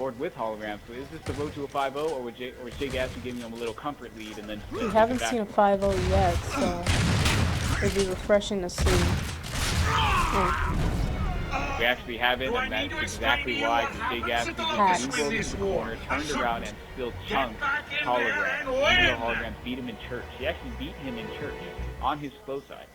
board with holograms. So is this the road to a 5-0, or is Jay Gatsby giving him a little comfort lead and then We haven't seen a 5-0 yet, so it'd be refreshing to see. We actually have it, and that's exactly why, because Jay Gatsby just moved into the corner, turned around, and still chunked Hologram. Even though Holograms beat him in church. He actually beat him in church on his slow side.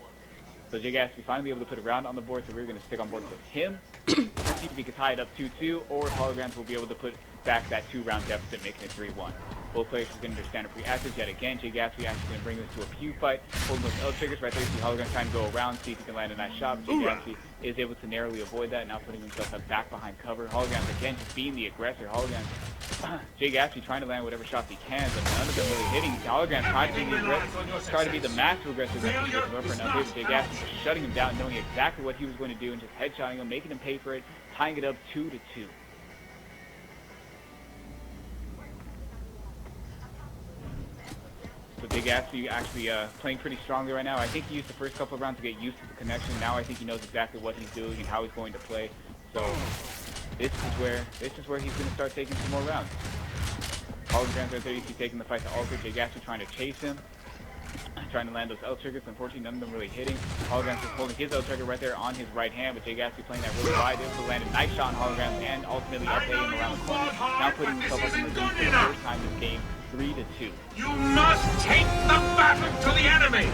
So Jay Gatsby finally able to put a round on the board, so we're going to stick on board with him. See if we can tie it up 2-2, or Holograms will be able to put back that 2-round deficit, making it 3-1. Both players are going to understand a pre-active yet again. Jay Gatsby actually going to bring this to a Q fight, holding those L triggers right there. See Hologram trying to go around, see if he can land a nice shot. Jay Gatsby is able to narrowly avoid that, now putting himself back behind cover. Holograms again just being the aggressor. Holograms, Jay Gatsby trying to land whatever shots he can, but none of them really hitting. Holograms trying to be the massive aggressor that he's looking for. Now Jay Gatsby just shutting him down, knowing exactly what he was going to do, and just headshotting him, making him pay for it, tying it up 2-2. So Jay Gatsby actually playing pretty strongly right now. I think he used the first couple of rounds to get used to the connection. Now I think he knows exactly what he's doing and how he's going to play. So this is where he's going to start taking some more rounds. Holograms are 32 taking the fight to Alter. Jay Gatsby trying to chase him, trying to land those L triggers. Unfortunately, none of them really hitting. Holograms just holding his L trigger right there on his right hand, but Jay Gatsby playing that really wide, able to land a nice shot on Holograms and ultimately updating him around the corner. Now putting himself up in the lead for the first time this game, 3-2. You must take the battle to the enemy!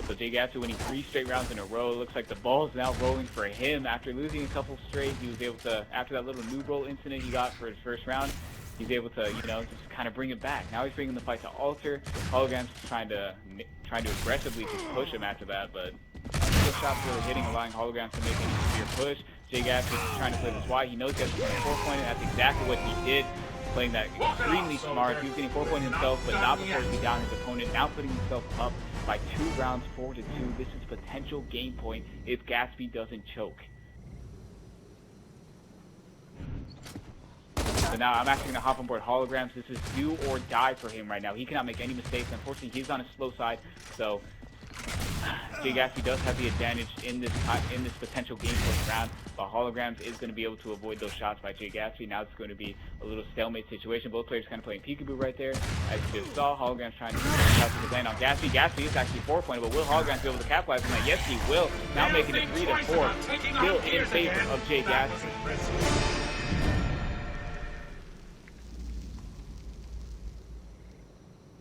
So Jay Gatsby winning 3 straight rounds in a row. It looks like the ball is now rolling for him. After losing a couple straight, he was able to, after that little noob roll incident he got for his first round, he's able to, you know, just kind of bring it back. Now he's bringing the fight to Alter. Holograms trying to aggressively just push him after that, but no shots really hitting, allowing Holograms to make any severe push. Jay Gatsby is trying to play this wide. He knows he has to play 4-point, and that's exactly what he did. Playing that extremely smart. He was getting 4-point himself, but not before he beat down his opponent. Now putting himself up by 2 rounds, 4-2. This is potential game point if Gatsby doesn't choke. So now I'm actually going to hop on board Holograms. This is do or die for him right now. He cannot make any mistakes. Unfortunately, he's on his slow side, so Jay Gatsby does have the advantage in this potential game point round, but Holograms is going to be able to avoid those shots by Jay Gatsby. Now it's going to be a little stalemate situation. Both players kind of playing peekaboo right there. As you just saw, Holograms trying to shots to land on Gatsby. Gatsby is actually 4-point, but will Holograms be able to capitalize on that? Yes, he will. Now making it 3-4. Still in favor of Jay Gatsby.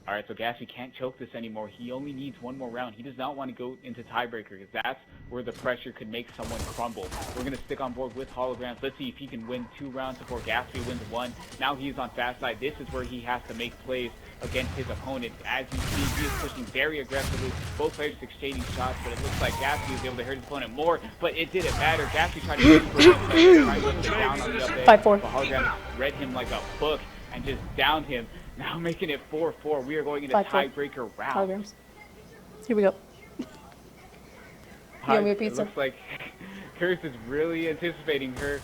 Alright, so Gatsby can't choke this anymore. He only needs 1 more round. He does not want to go into tiebreaker because that's where the pressure could make someone crumble. We're going to stick on board with Holograms. Let's see if he can win 2 rounds before Gatsby wins 1. Now he's on fast side. This is where he has to make plays against his opponent. As you see, he is pushing very aggressively. Both players exchanging shots, but it looks like Gatsby is able to hurt his opponent more, but it didn't matter. Gatsby tried to put down on the up edge, 5-4. but Holograms read him like a book and just downed him. Now making it 4-4. We are going into tiebreaker round. Holograms. Here we go. You want me a pizza? It looks like Curse is really anticipating her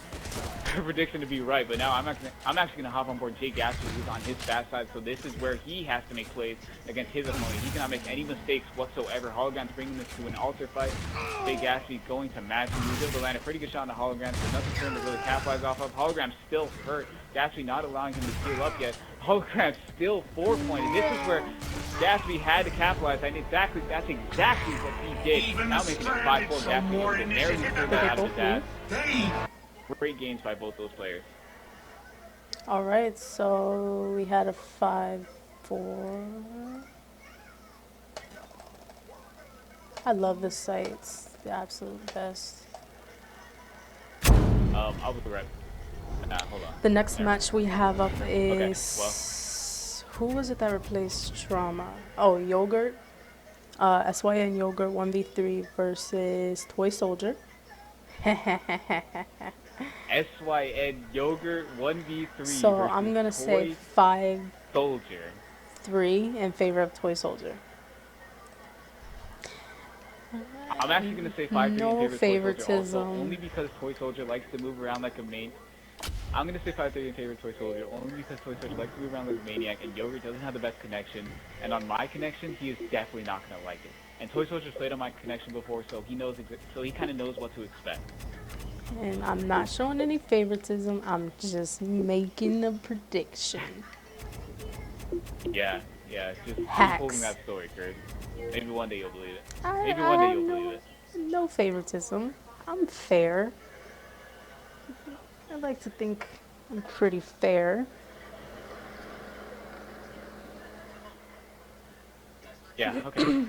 prediction to be right, but now I'm actually gonna hop on board Jay Gatsby, who's on his fast side. So this is where he has to make plays against his opponent. He cannot make any mistakes whatsoever. Holograms bringing this to an Alter fight. Jay Gatsby going to match him. He was able to land a pretty good shot on the Holograms, but nothing for him to really capitalize off of. Holograms still hurt. Gatsby not allowing him to heal up yet. Holograms still 4-point, and this is where Gatsby had to capitalize, and that's exactly what he did. Now making it 5-4. Gatsby able to narrowly pull that out of his ass. Great games by both those players. Alright, so we had a 5-4. I love this site. It's the absolute best. I'll be right. Hold on. The next match we have up is... Okay, who was it that replaced Trauma? Oh, Yogurt. SYN Yogurt 1v3 versus Toy Soldier. SYN Yogurt 1v3. So I'm gonna say 5-3 Soldier in favor of Toy Soldier. I'm actually gonna say 5-3 no in favor of Toy Soldier favoritism. also, only because Toy Soldier likes to move around like a main. I'm gonna say 5-3 in favor of Toy Soldier only because Toy Soldier likes to move around like a maniac, and Yogurt doesn't have the best connection. And on my connection, he is definitely not gonna like it. And Toy Soldier's played on my connection before, so he kind of knows what to expect. And I'm not showing any favoritism. I'm just making a prediction. Yeah, just keep holding Hacks. that story, Kurt. Maybe one day you'll believe it. I, Maybe I one day have you'll believe it. no favoritism. I'm fair. I like to think I'm pretty fair. Yeah, okay.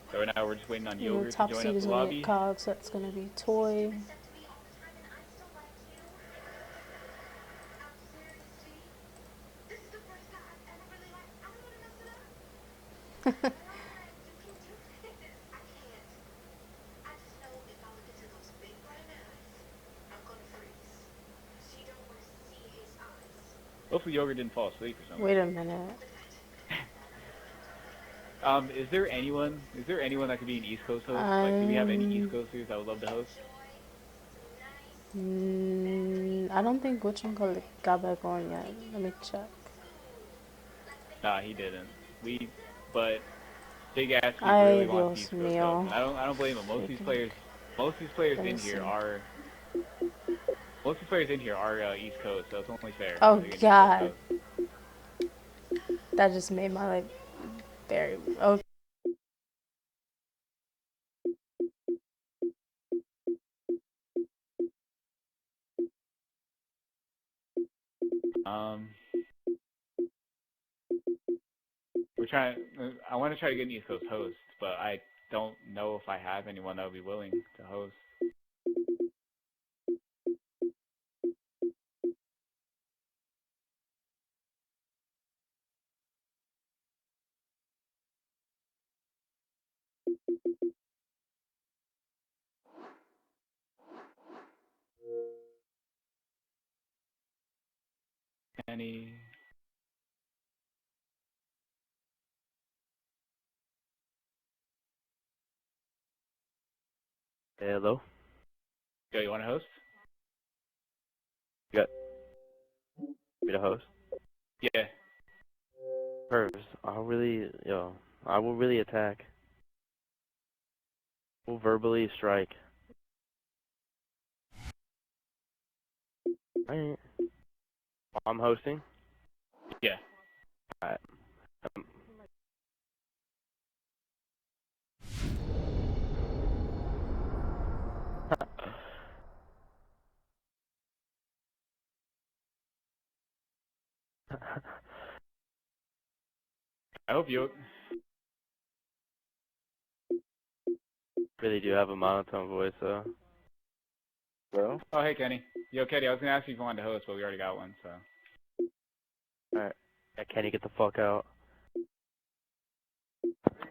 So right now we're just waiting on And the Yogurt to top join seed up is the going to get lobby. Cobb, so that's going to be Toy. Hopefully Yogurt didn't fall asleep or something. Wait a minute. Is there anyone that could be an East Coast host? Like, do we have any East Coasters that would love to host? I don't think whatchamacallit got back on yet. Let me check. Nah, he didn't. But Big Ass Ay, really wants Dios East Coast host, mío. and I don't blame him. Most of these players Let me in here see. are East Coast, so it's only fair. Oh, to get an East Coast God. host. That just made my life very... Okay. I want to try to get an East Coast host, but I don't know if I have anyone that would be willing to host. Any? Hey, hello? Yo, you want to host? You got me to host? Yeah. First, I will really attack. We'll verbally strike. Alright. I'm hosting? Yeah. Alright. I hope you. Really do have a monotone voice, though. Bro? Oh, hey, Kenny. Yo, Kenny, I was gonna ask you if you wanted to host, but we already got one, so. Alright. Yeah, can you get the fuck out?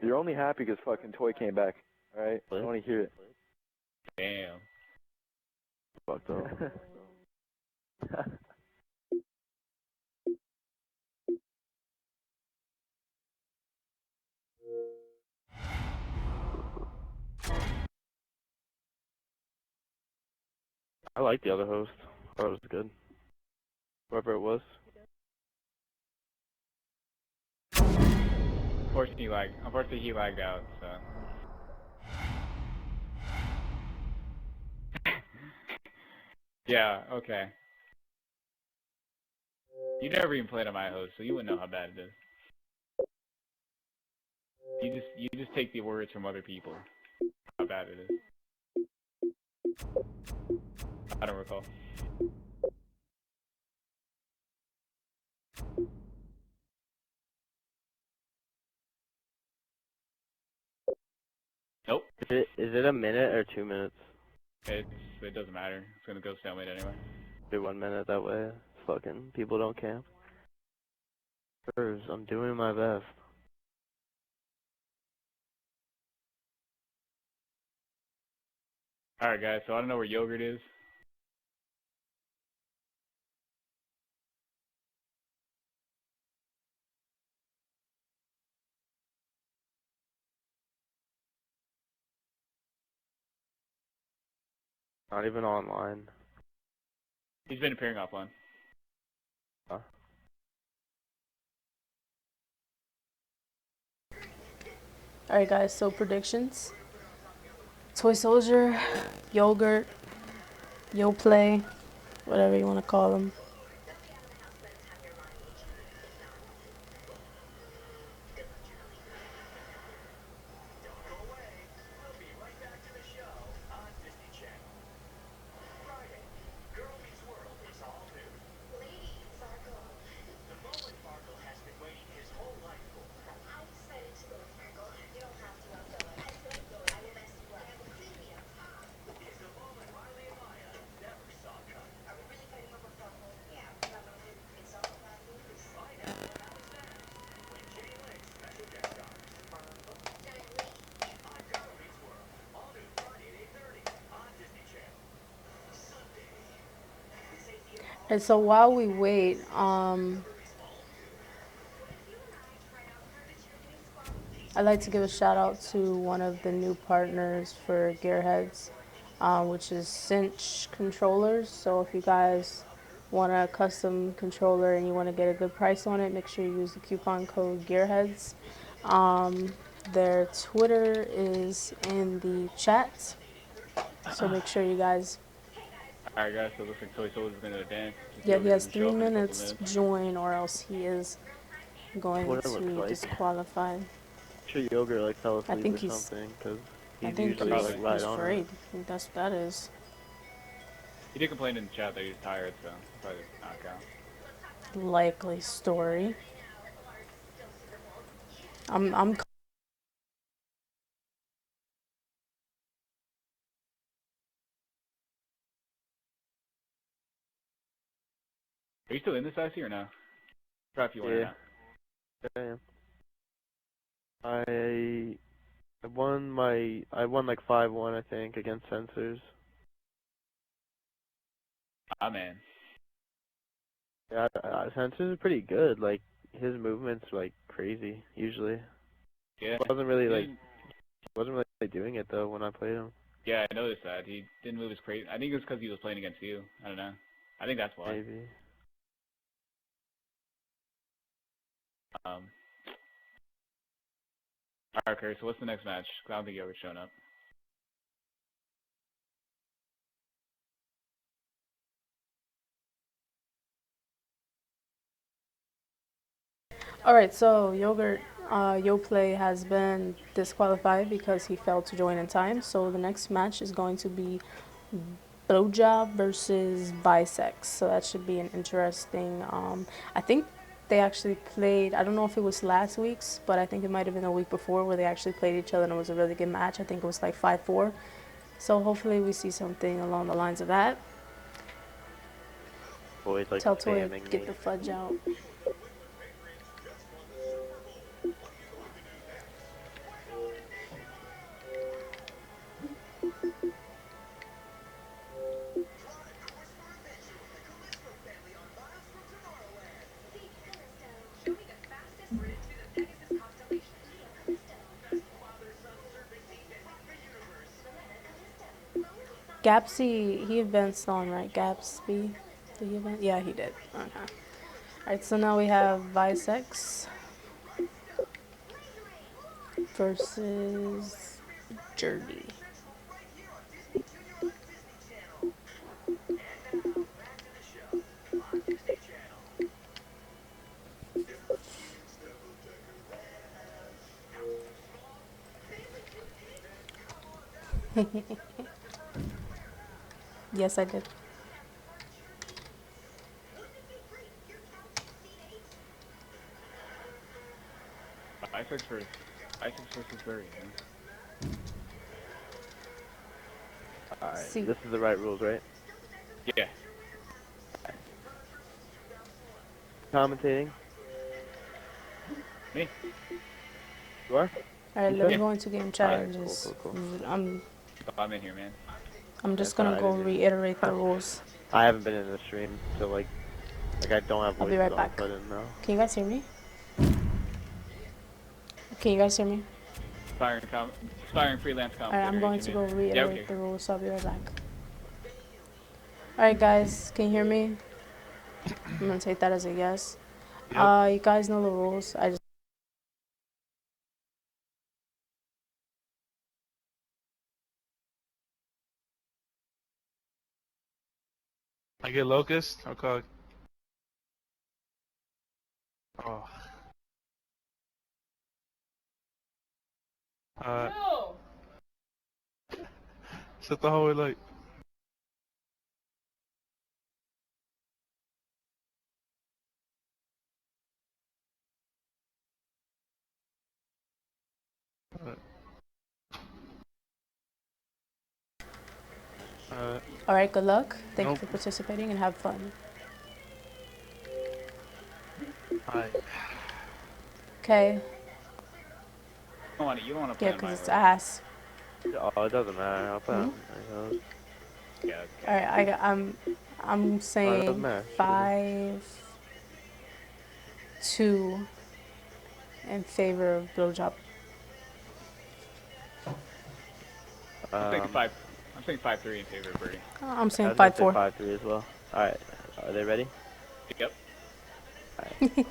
You're only happy because fucking Toy came back, alright? I want to hear it. Damn. Fucked up. I like the other host. I thought it was good. Whoever it was. Unfortunately, he lagged out, so. Yeah, okay. You never even played on my host, so you wouldn't know how bad it is. You just take the words from other people. How bad it is. I don't recall. Nope. Is it a minute or 2 minutes? It doesn't matter. It's gonna go stalemate anyway. Do 1 minute that way. Fucking people don't camp. First, I'm doing my best. Alright, guys, so I don't know where Yogurt is. Not even online. He's been appearing offline. Huh? Alright guys, so predictions. Toy Soldier, Yogurt, Yo Play, whatever you want to call them. And so while we wait, I'd like to give a shout out to one of the new partners for Gearheads, which is Cinch Controllers. So if you guys want a custom controller and you want to get a good price on it, make sure you use the coupon code Gearheads. Their Twitter is in the chat, so make sure you guys. Alright guys, so it looks like Toy Soldier's gonna advance. Yeah, he has Doesn't 3 show up in a couple minutes minutes. join, or else he is going What it looks to like. disqualify. Sure, Yogurt like fell I asleep think or he's. something, because I he's think usually he's, like right he's on afraid. it. I think that's what that is. He did complain in the chat that he was tired, so probably knock out. Likely story. I'm Are you still in this IC or no? Try if you want or Yeah. not. I am. I won like 5-1 I think against Sensors. Ah man. Yeah, Sensors is pretty good. Like his movements like crazy usually. Yeah. Wasn't really doing it though when I played him. Yeah, I noticed that. He didn't move as crazy. I think it was because he was playing against you. I don't know. I think that's why. Maybe. Alright, okay, so what's the next match? 'Cause I don't think you ever shown up. Alright, so Yogurt Yoplay has been disqualified because he failed to join in time. So the next match is going to be Blowjob versus Bisex. So that should be an interesting. I think they actually played. I don't know if it was last week's, but I think it might have been a week before where they actually played each other and it was a really good match. I think it was like 5-4. So hopefully we see something along the lines of that. Boys like Tell Toy to spamming get me. the fudge out. Gapsy, he advanced on, right? Gapsby? Did he advance? Yeah, he did. Okay. Alright, so now we have Bisex versus Jerby. Yes, I did. Isaac versus Barry, man. Alright, See. this is the right rules, right? Yeah. Commentating? Me? You are? Alright, You let me said? go into game chat Alright, and cool, just. cool, cool. I'm in here, man. I'm just That's gonna alright, go I didn't- reiterate the rules. I haven't been in the stream, so like I don't have I'll be voices right on, back. so I didn't know. Can you guys hear me? Can you guys hear me? Aspiring freelance commentator. Alright, I'm going to go reiterate okay. the rules, so I'll be right back. Alright, guys, can you hear me? I'm gonna take that as a yes. Yep. You guys know the rules. I just I get Locust. Okay. Oh. Uh, Set the hallway light. Alright. Alright. alright, good luck. Thank you Nope. for participating and have fun. Alright. Okay. You don't want to Yeah, play on because my it's hood. ass. Oh, it doesn't matter. I'll play Hmm? on my host. Yeah, okay. Alright, I'm Oh, it doesn't saying matter. 5-2 in favor of blowjob. I'm thinking Um, 5. I'm saying 5-3 in favor of Birdie. I'm I saying was gonna say 5-4. 5-3 as well. Alright. Are they ready? Yep. Alright.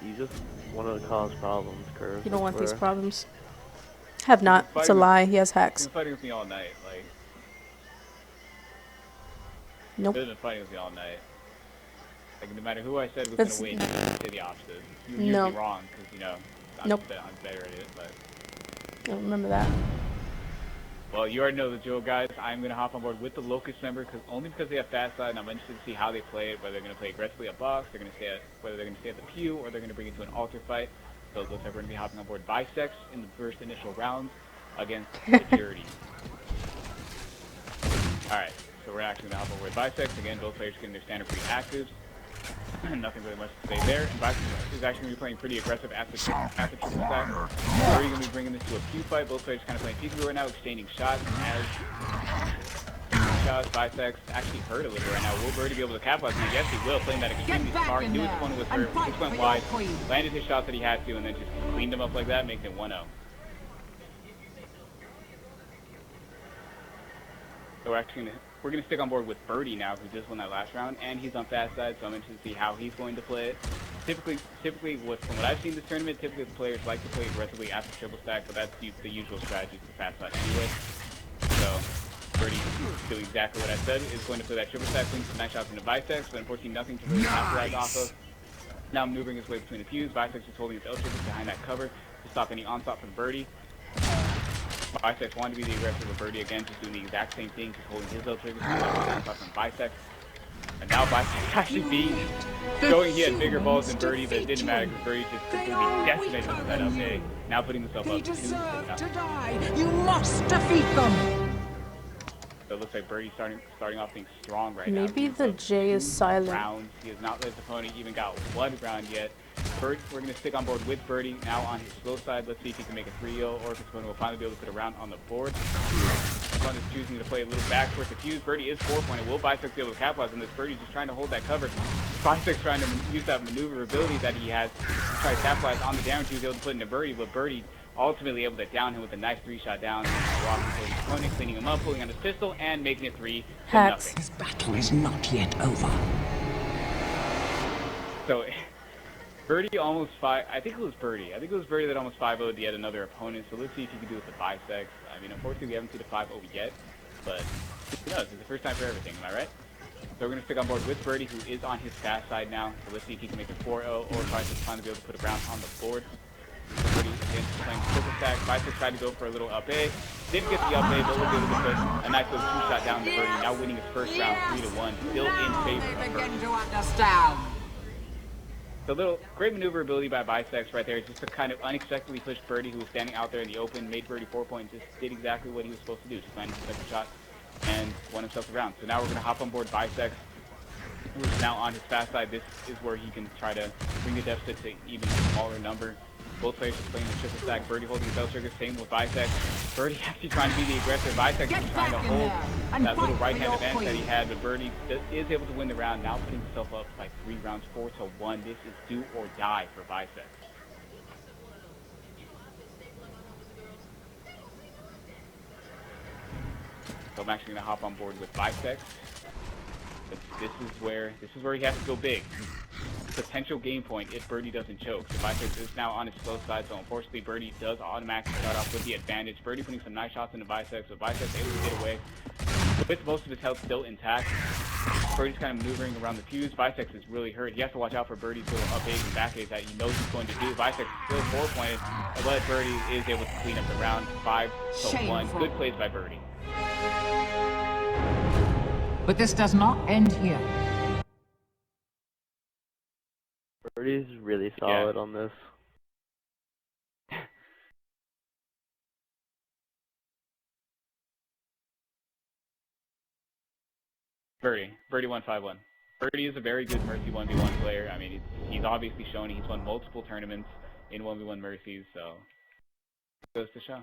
You just want to cause problems, Curve. You don't I want these swear. problems. Have You've been not. It's a fighting with, lie. He has you've hacks. been fighting with me all night. Like, Nope. you've been fighting with me all night. Like, no matter who I said was That's gonna win, you say the opposite. You're no. usually wrong because Nope. I'm better at it. But Don't remember that. well, you already know the drill, guys. I'm gonna hop on board with the Locust member because they have fast side, and I'm interested to see how they play it. Whether they're gonna play aggressively at box, whether they're gonna stay at the pew, or they're gonna bring it to an altar fight. So it looks like we're gonna be hopping on board Bisex in the first initial rounds against Security. All right, so we're actually gonna hop on board Bisex again. Both players getting their standard free actives. Nothing really much to say there. And Bisex is actually going to be playing pretty aggressive at the triple stack. We're already going to be bringing this to a pew fight. Both players kind of playing peekaboo right now, exchanging shots. As Bisex actually hurt a little right now. Will Birdie be able to capitalize? And yes, he will. Playing that extremely smart. Knew his opponent was hurt. Just went wide. Landed his shots that he had to, and then just cleaned them up like that, makes it 1-0. So we're gonna stick on board with Birdie now, who just won that last round, and he's on fast side, so I'm interested to see how he's going to play it. Typically, from what I've seen this tournament, typically the players like to play aggressively after triple stack, but that's the usual strategy for fast side anyway. So Birdie doing exactly what I said, is going to play that triple stack, putting some nice shots into Bisex, but unfortunately nothing to really capitalize off of. Now maneuvering his way between the pews, Bisex is holding his L-triggers behind that cover to stop any onslaught from Birdie. Bisex wanted to be the aggressor with Birdie again, just doing the exact same thing, just holding his L-triggers from Bisex. And now Bisex actually showing he had bigger balls than Birdie, but it didn't matter because Birdie just completely decimated with that up A. Now putting himself up 2-0. You must defeat them. So it looks like Birdie's starting off being strong right now. Maybe the J is silent. Rounds. He has not let his opponent even got one round yet. We're going to stick on board with Birdie now on his slow side. Let's see if he can make a 3-0 or if his opponent will finally be able to put a round on the board. His opponent is choosing to play a little back towards the fuse. Birdie is 4-pointed. Will Bisex be able to capitalize on this? Birdie's just trying to hold that cover. Bisex trying to use that maneuverability that he has to try to capitalize on the down. He was able to put into Birdie, but Birdie ultimately able to down him with a nice 3-shot down, walking towards his opponent, cleaning him up, pulling on his pistol, and making it 3-0. This battle is not yet over. So Birdie almost I think it was Birdie that almost 5-0'd yet another opponent. So let's see if he can do it with the Bisex. I mean, unfortunately, we haven't seen a 5-0 yet, but who knows? It's the first time for everything. Am I right? So we're going to stick on board with Birdie, who is on his fast side now. So let's see if he can make a 4-0 or Bisex finally be able to put a round on the board. Birdie again playing triple stack. Bisex tried to go for a little up A. Didn't get the up A, but was able to put a nice little 2-shot down to Birdie. Now winning his first round 3-1. Still in favor of Birdie. To understand. The little great maneuverability by Bisex right there, just to kind of unexpectedly push Birdie, who was standing out there in the open, made Birdie 4 points, just did exactly what he was supposed to do, just landed the second shot and won himself the round. So now we're going to hop on board Bisex, who is now on his fast side. This is where he can try to bring the deficit to even a smaller number. Both players are playing the triple stack. Birdie holding his L-trigger, same with Bisex. Birdie actually trying to be the aggressor. Bisex is trying to hold that little right-hand advantage that he had, but Birdie is able to win the round, now putting himself up by 3 rounds, 4-1. This is do or die for Bisex. So I'm actually gonna hop on board with Bisex. But this is where he has to go big. Potential game point if Birdie doesn't choke. So Bisex is now on his slow side, so unfortunately Birdie does automatically start off with the advantage. Birdie putting some nice shots into Bisex, so Bisex able to get away with most of his health still intact. Birdie's kind of maneuvering around the fuse. Bisex is really hurt. He has to watch out for Birdie's little up A's and back A's that he knows he's going to do. Bisex is still 4-pointed, but Birdie is able to clean up the round 5-1. Good plays by Birdie. But this does not end here. Birdie's really solid on this. Birdie won 5-1. Birdie is a very good Mercy 1v1 player. I mean, he's obviously shown he's won multiple tournaments in 1v1 Mercies, so it goes to show.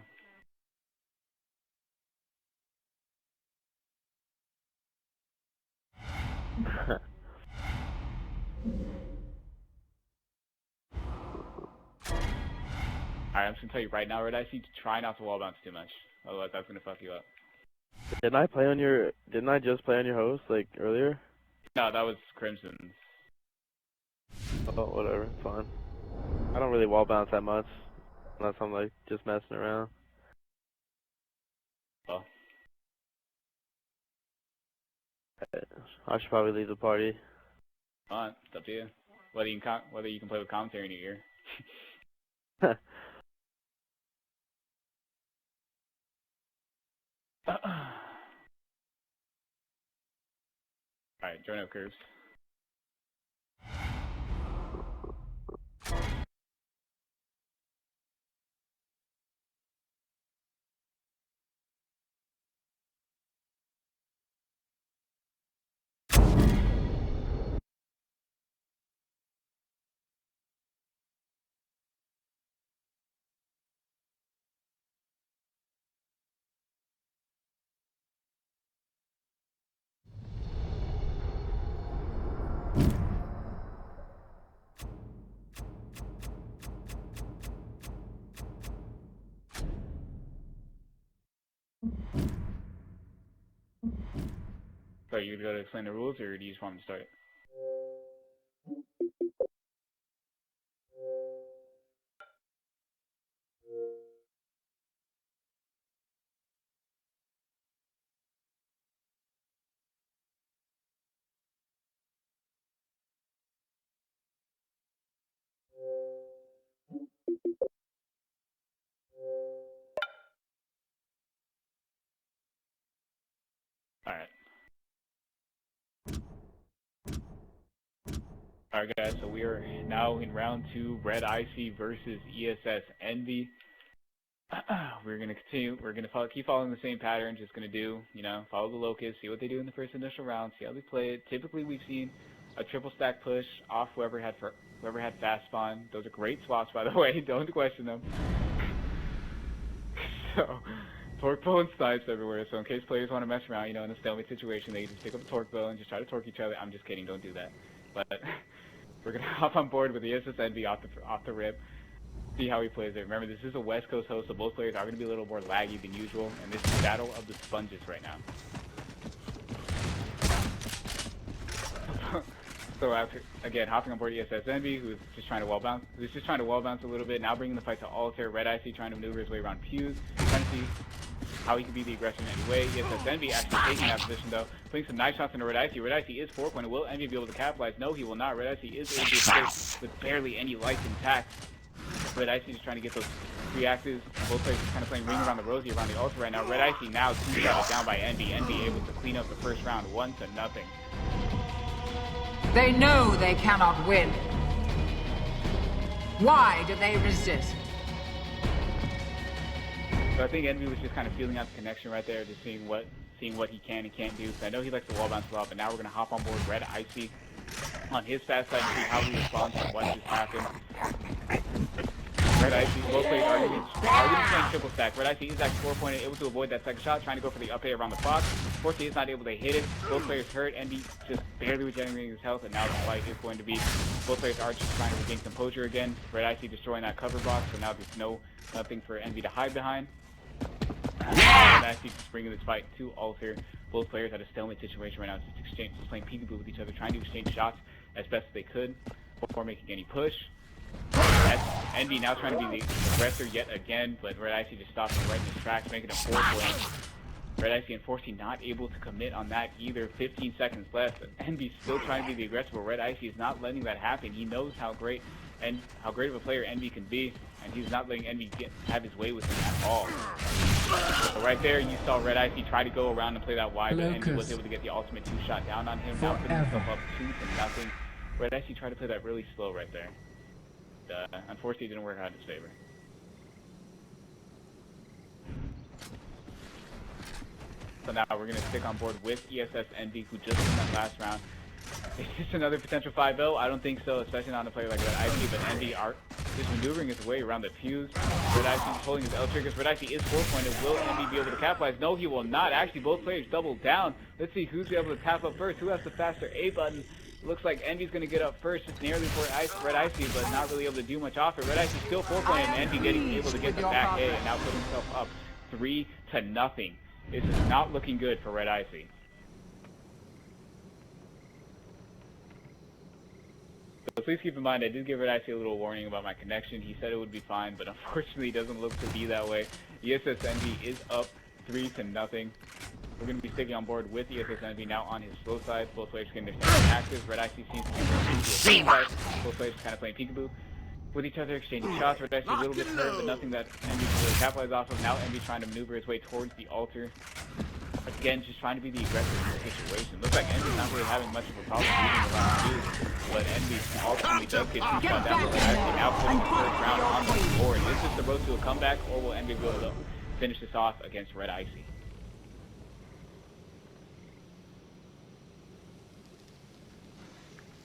Alright, I'm just gonna tell you right now, Red Ice, try not to wall bounce too much. Otherwise that's gonna fuck you up. Didn't I just play on your host, like, earlier? No, that was Crimson's. Oh, whatever, fine. I don't really wall bounce that much, unless I'm, like, just messing around. Oh. I should probably leave the party. Come on, it's up to you. Whether you can play with commentary in your ear. Alright, join up curves. So you gonna go to explain the rules, or do you just want me to start? Alright. Alright guys, so we are now in round 2, Red Icy versus ESS Envy. We're gonna continue, keep following the same pattern, just gonna do, follow the locust, see what they do in the first initial round, see how they play it. Typically we've seen a triple stack push off whoever had fast spawn. Those are great swaps, by the way, don't question them. So, torque bow and snipes everywhere, so in case players want to mess around, in a stalemate situation, they can just pick up a torque bow and just try to torque each other. I'm just kidding, don't do that. But we're gonna hop on board with the ESS Envy off the rip, see how he plays it. Remember, this is a West Coast host, so both players are gonna be a little more laggy than usual, and this is Battle of the Sponges right now. So after, again, hopping on board ESS Envy, who's just trying to wall bounce a little bit, now bringing the fight to Alter. Red Icy trying to maneuver his way around Fuse, trying to see how he can be the aggressor in any way. ESS Envy actually taking that position though, putting some nice shots into Red Icy. Red Icy is 4-pointed. Will Envy be able to capitalize? No, he will not. Red Icy is able to escape with barely any life intact. Red Icy is trying to get those reactives. Both players kind of playing ring around the rosy around the Alter right now. Red Icy now 2-shot down by Envy. Envy able to clean up the first round 1-0. They know they cannot win. Why do they resist? So I think Envy was just kind of feeling out the connection right there, just seeing what he can and can't do. So I know he likes to wall bounce a lot, but now we're going to hop on board Red Icy on his fast side and see how he responds to what just happened. Red Icy, both players are going to be playing triple stack. Red Icy is actually 4-pointed, able to avoid that second shot, trying to go for the up A around the box. Fortunately, he's not able to hit it. Both players hurt. Envy just barely regenerating his health, and now the fight is going to be, both players are just trying to regain composure again. Red Icy destroying that cover box, so now there's nothing for Envy to hide behind. And actually just bringing this fight to alter. Both players at a stalemate situation right now, just playing peekaboo with each other, trying to exchange shots as best as they could before making any push. That's Envy now trying to be the aggressor yet again, but Red Icy just stopping right in his tracks, making a 4-point. Red Icy unfortunately not able to commit on that either. 15 seconds left. Envy's still trying to be the aggressor, but Red Icy is not letting that happen. He knows how great of a player Envy can be, and he's not letting Envy have his way with him at all. So right there, you saw Red Icy try to go around and play that wide, but Envy was able to get the ultimate 2-shot down on him, now putting himself up 2-0. Red Icy tried to play that really slow right there. Unfortunately, it didn't work out in his favor. So now we're going to stick on board with ESS Envy, who just won that last round. Is this another potential 5-0? I don't think so, especially not on a player like Red Icy, but Envy is maneuvering his way around the fuse. Red Icy is pulling his L triggers. Red Icy is 4-pointed. Will Envy be able to capitalize? No, he will not. Actually, both players double down. Let's see who's able to tap up first. Who has the faster A button? Looks like Envy's going to get up first, just narrowly for Red Icy, but not really able to do much off it. Red Icy still 4-pointed, and Envy able to get the back A, and now putting himself up 3-0. This is not looking good for Red Icy. So please keep in mind, I did give Red Icy a little warning about my connection. He said it would be fine, but unfortunately it doesn't look to be that way. ESS Envy is up 3-0. We're going to be sticking on board with ESS Envy now on his slow side. Both players getting their standard axes. Red Icy seems to be into a slow side. Both players kind of playing peekaboo with each other, exchanging shots. Red Icy a little bit hurt, but nothing that Envy can really capitalize off of. Now Envy trying to maneuver his way towards the altar. Again, just trying to be the aggressor in the situation. Looks like Envy's not really having much of a problem moving around too, but Envy ultimately does get 2-shot down with Red Icy, now putting the first round on the board. Is this the road to a comeback, or will Envy be able to finish this off against Red Icy?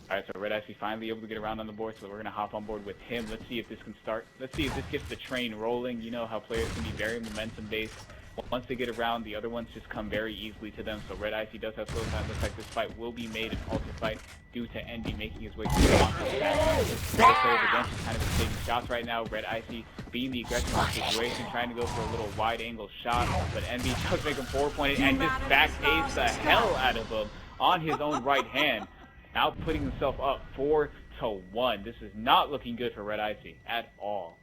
Alright, so Red Icy finally able to get around on the board, so we're going to hop on board with him. Let's see if this can start. Let's see if this gets the train rolling. You know how players can be very momentum-based. Once they get around, the other ones just come very easily to them. So Red Icy does have slow time. Looks like this fight will be made an alter fight due to Envy making his way to the both players again just kind of taking shots right now. Red Icy being the aggressive in the situation, trying to go for a little wide-angle shot, but Envy does make him 4-pointed and just back-ace the hell out of him on his own right hand. Now putting himself up 4-1. This is not looking good for Red Icy at all.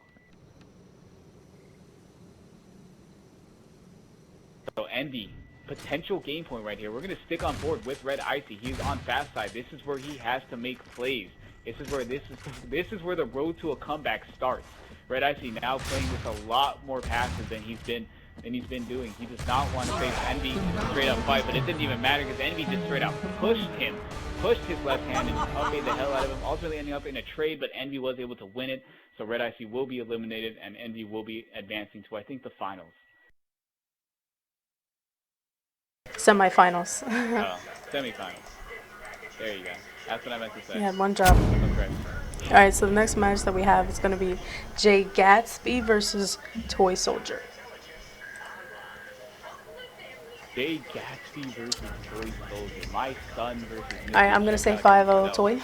So Envy, potential game point right here. We're going to stick on board with Red Icy. He's on fast side. This is where he has to make plays. This is where the road to a comeback starts. Red Icy now playing this a lot more passive than he's been doing. He does not want to face Envy in a straight up fight, but it didn't even matter because Envy just straight up pushed his left hand and upmade the hell out of him, ultimately ending up in a trade, but Envy was able to win it. So Red Icy will be eliminated, and Envy will be advancing to, I think, the finals. Semifinals. Oh, semifinals. There you go. That's what I meant to say. Yeah, one job. Okay. Alright, so the next match that we have is going to be Jay Gatsby versus Toy Soldier. Jay Gatsby versus Toy Soldier. My son versus... Alright, I'm going to say 5-0 Toy.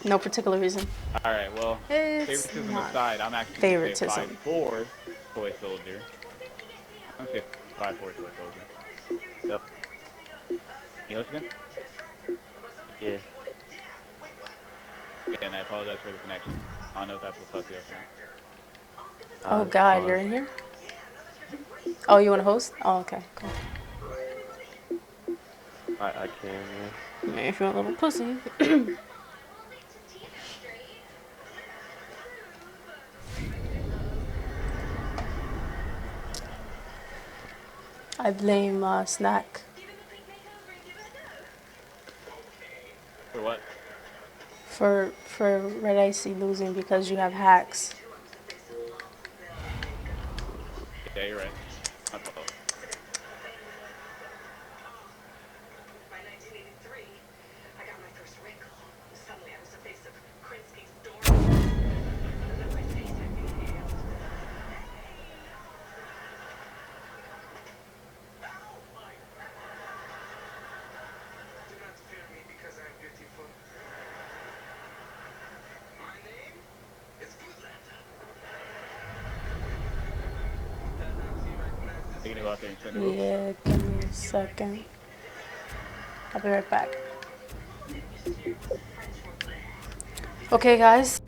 No particular reason. Alright, well, It's favoritism not aside, I'm actually favoritism. going to say 5-4 Toy Soldier. I'm going to say 5-4 Toy Soldier. Yep. You listening? Yeah. And I apologize for the connection. I don't know if that's what's up here. Oh God, you're in here? Oh, you want to host? Oh, okay, cool. I can, yeah. If you're a little pussy. I blame Snack. For what? For Red Icy losing because you have hacks. Yeah, you're right. My fault. By 1983, I got my first wrinkle. Suddenly I was the face of Krinsky's door. And then my face had been inhaled. Do not fear me because I am beautiful. My name is Gauntlet. You're gonna go out there and spin the wheel? Yeah, give me a second. I'll be right back. Okay, guys.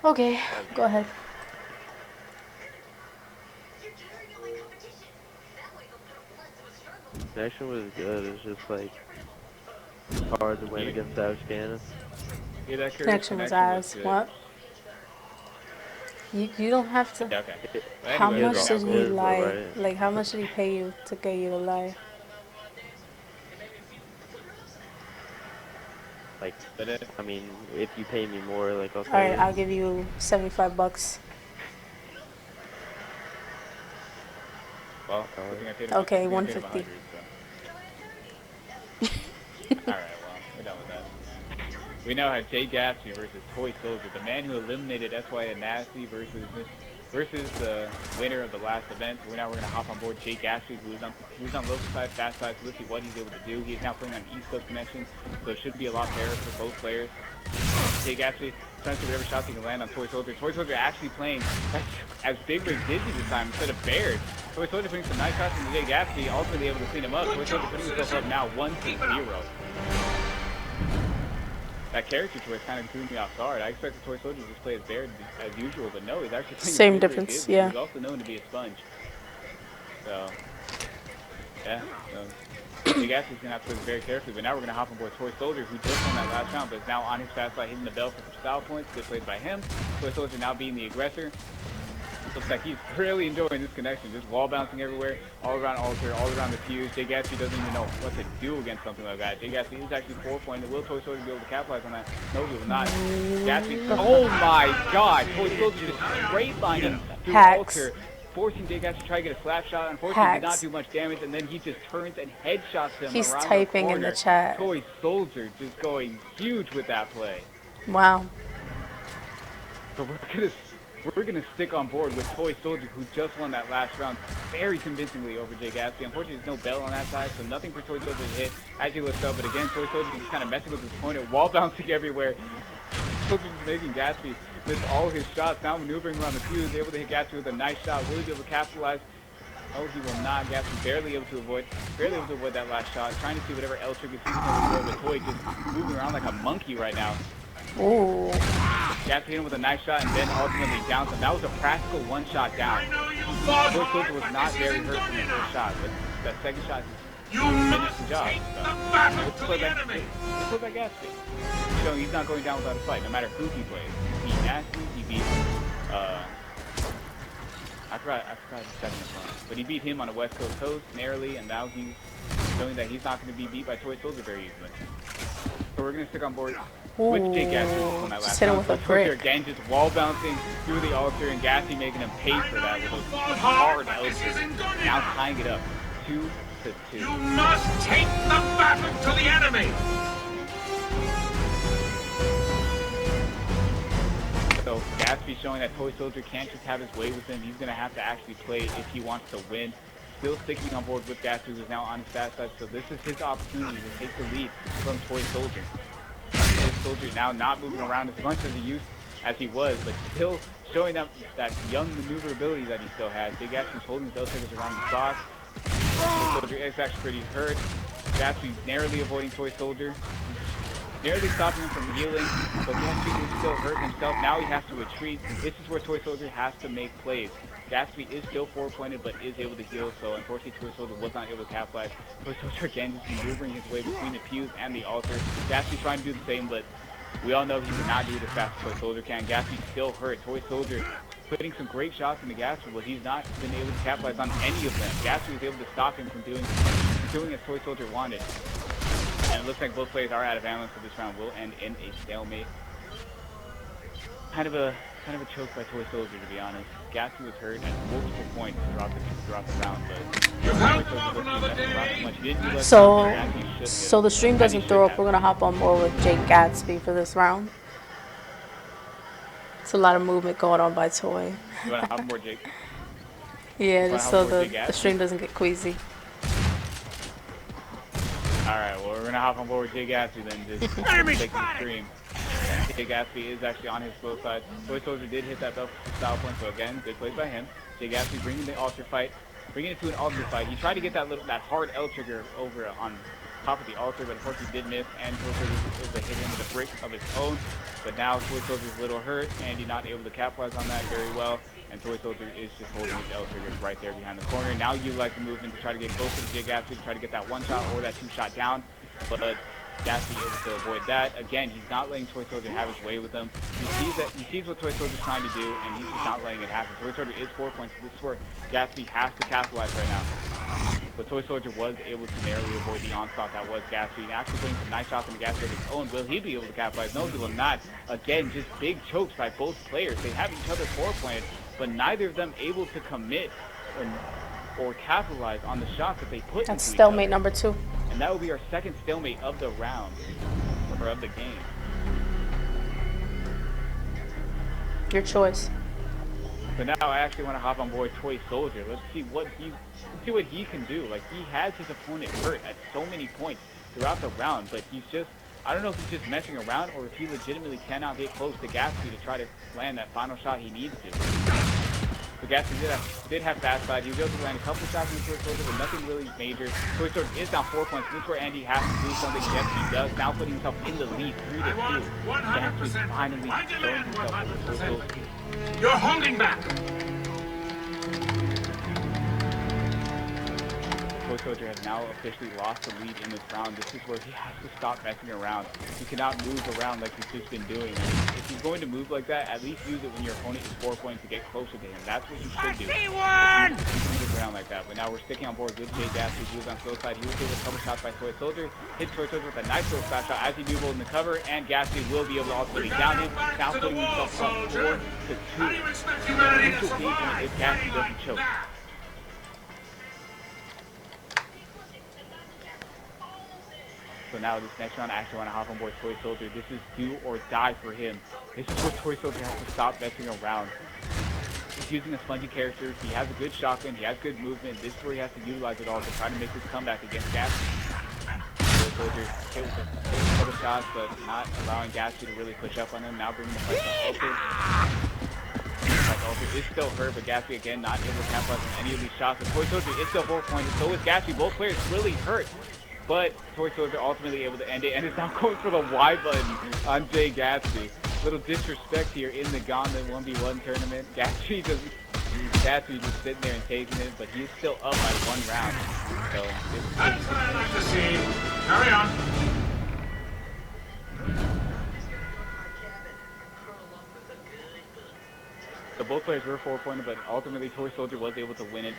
Okay, go ahead. Connection was good. It's just like hard to win against Savage Cannon. Yeah, that Connection was ass. good. What? You don't have to. Yeah, okay. But How anyways, much now did he going lie? right. Like, how much did he pay you to get you to lie? Like, But I mean, if you pay me more, like, I'll All tell right, you. I'll give you $75. well, I think I paid Okay, I think I paid him 150. 100, so. Alright, well, we're done with that. We now have Jay Gatsby versus Toy Soldier, the man who eliminated SY and Nasty versus the winner of the last event. So we're gonna hop on board Jay Gatsby, who's on local side, fast side, so let's see what he's able to do. He is now playing on East Coast connection, so it should be a lot fairer for both players. Jay Gatsby trying to see whatever shots he can land on Toy Soldier. Toy Soldier actually playing as Big Rig Dizzy this time instead of Baird. Toy Soldier putting some nice shots into Jay Gatsby, ultimately able to clean him up. Toy Soldier putting himself up now 1-0. That character choice kind of threw me off guard. I expected Toy Soldier to just play as Baird as usual, but no, he's actually playing Same as Big Rig difference, Dizzy. yeah. He's also known to be a sponge. So, yeah. So, Big Gatsby's going to have to play very carefully, but now we're going to hop on board Toy Soldier, who just won that last round, but is now on his fast side, hitting the bell for some style points. Good plays by him. Toy Soldier now being the aggressor. Looks like he's really enjoying this connection, just wall bouncing everywhere, all around altar, all around the fuse. Jay Gatsby doesn't even know what to do against something like that. Jay Gatsby is actually 4-pointed. Will Toy Soldier be able to capitalize on that? No, he will not. Gatsby, oh my god! Toy Soldier just straight lined him through altar, forcing Jay Gatsby to try to get a slap shot. Unfortunately, did not do much damage, and then he just turns and headshots him He's around typing the in corner. the chat. Toy Soldier just going huge with that play. Wow. So we're gonna stick on board with Toy Soldier, who just won that last round very convincingly over Jay Gatsby. Unfortunately, there's no bell on that side, so nothing for Toy Soldier to hit as he looks up. But again, Toy Soldier just kind of messing with his opponent, wall bouncing everywhere. Soldier just making Gatsby miss all his shots. Now maneuvering around the fuse, able to hit Gatsby with a nice shot. Will he be able to capitalize? Oh, he will not. Gatsby barely able to avoid that last shot. Trying to see whatever L triggers he can avoid, but Toy just moving around like a monkey right now. Ooh. Gatsby hit him with a nice shot and then ultimately downs him. That was a practical one-shot down. Toy Soldier was not very hurt from the first shot, but that second shot You finished must the job. take So the battle let's to play the back enemy. Gatsby. So he's not going down without a fight, no matter who he plays. He beat Nasty, he beat I forgot his second opponent. But he beat him on a West Coast host narrowly, and now he's showing that he's not going to be beat by Toy Soldier very easily. So we're going to stick on board with Jay Gatsby on that last Just hit him round. with a Toy Soldier brick. again just wall bouncing through the altar, and Gatsby making him pay for that with a hard elbow. Now tying it up 2-2. You must take the battle to the enemy. So Gatsby showing that Toy Soldier can't just have his way with him. He's going to have to actually play if he wants to win. Still sticking on board with Gatsby, who's now on his fast side. So this is his opportunity to take the lead from Toy Soldier. Toy Soldier now not moving around as much as he was, but still showing that young maneuverability that he still has. Big Gatsby's holding his L-triggers around the box. Toy Soldier is actually pretty hurt. Gatsby narrowly avoiding Toy Soldier. Narrowly stopping him from healing, but Gatsby is still hurt himself. Now he has to retreat. This is where Toy Soldier has to make plays. Gatsby is still 4-pointed, but is able to heal, so unfortunately Toy Soldier was not able to capitalize. Toy Soldier again just maneuvering his way between the fuse and the altar. Gatsby trying to do the same, but we all know he cannot do it as fast as Toy Soldier can. Gatsby still hurt. Toy Soldier putting some great shots into Gatsby, but he's not been able to capitalize on any of them. Gatsby was able to stop him from doing as Toy Soldier wanted. And it looks like both players are out of ammo, so this round will end in a stalemate. Kind of a kind of a choke by Toy Soldier, to be honest. Gatsby was hurt at multiple points throughout the round, but You've Toy held Soldier off looked to another mess around too day. much. He didn't utilize So, as he should so have. the stream As he doesn't should throw up. have. We're gonna hop on board with Jake Gatsby for this round. It's a lot of movement going on by Toy. You want to hop more, Jake? Yeah, just so the Gatsby? stream doesn't get queasy. Alright, well, we're going to hop on board with Jay Gatsby then, just take the stream. Jay Gatsby is actually on his slow side. Toy Soldier did hit that style point, so again, good plays by him. Jay Gatsby bringing the alter fight, bringing it to an alter fight. He tried to get that hard L trigger over on top of the altar, but unfortunately did miss, and Toy Soldier was able to hit him with a brick of his own. But now Toy Soldier's a little hurt, and he's not able to capitalize on that very well. And Toy Soldier is just holding his L triggers right there behind the corner. Now you like the movement to try to get closer to Jay Gatsby to try to get that one shot or that two shot down. But Gatsby is able to avoid that. Again, he's not letting Toy Soldier have his way with him. He sees what Toy Soldier's trying to do, and he's just not letting it happen. Toy Soldier is 4 points. This is where Gatsby has to capitalize right now. But Toy Soldier was able to narrowly avoid the onslaught that was Gatsby, and actually putting some nice shots into Gatsby of his own. Will he be able to capitalize? No, he will not. Again, just big chokes by both players. They have each other 4 points, but neither of them able to commit or capitalize on the shots that they put That's into stalemate each other. number 2. And that will be our second stalemate of the round, or of the game. Your choice. So now I actually want to hop on board Toy Soldier. Let's see what he can do. Like, he has his opponent hurt at so many points throughout the round, but he's just, I don't know if he's just messing around or if he legitimately cannot get close to Gatsby to try to land that final shot he needs to. So Gatsby did have fast side. He was able to land a couple shots in Toy Soldier, but nothing really major. Toy Soldier is down 4 points. This is where Andy has to do something. Yes, he does. Now putting himself in the lead, 3-2. Gatsby finally showing himself with Toy Soldier. You're holding back. Toy Soldier has now officially lost the lead in this round. This is where he has to stop messing around. He cannot move around like he's just been doing. If he's going to move like that, at least use it when your opponent is 4 points to get closer to him. That's what you should do. You can move around like that. But now we're sticking on board with Jay Gatsby. He was on slow side. He was able to cover shots by Toy Soldier. Hit Toy Soldier with a nice little flash shot as he do in the cover, and Gatsby will be able to ultimately down him. Now putting himself up 4-2. How do you expect humanity to This will be survive? if Gatsby doesn't choke. So now this next round, I actually want to hop on board Toy Soldier. This is do or die for him. This is where Toy Soldier has to stop messing around. He's using a spongy character. He has a good shotgun. He has good movement. This is where he has to utilize it all to try to make his comeback against Gatsby. Toy Soldier hit with a couple shots, but not allowing Gatsby to really push up on him. Now bringing the fight to Alter. Alter is still hurt, but Gatsby again not able to capitalize on any of these shots. But Toy Soldier is still 4 points, and so is Gatsby. Both players really hurt. But Toy Soldier ultimately able to end it, and is now going for the Y button on Jay Gatsby. Little disrespect here in the Gauntlet 1v1 tournament. Gatsby just sitting there and taking it, but he's still up by 1 round. So That's what I like to see. Carry on. So both players were 4-pointed, but ultimately Toy Soldier was able to win it.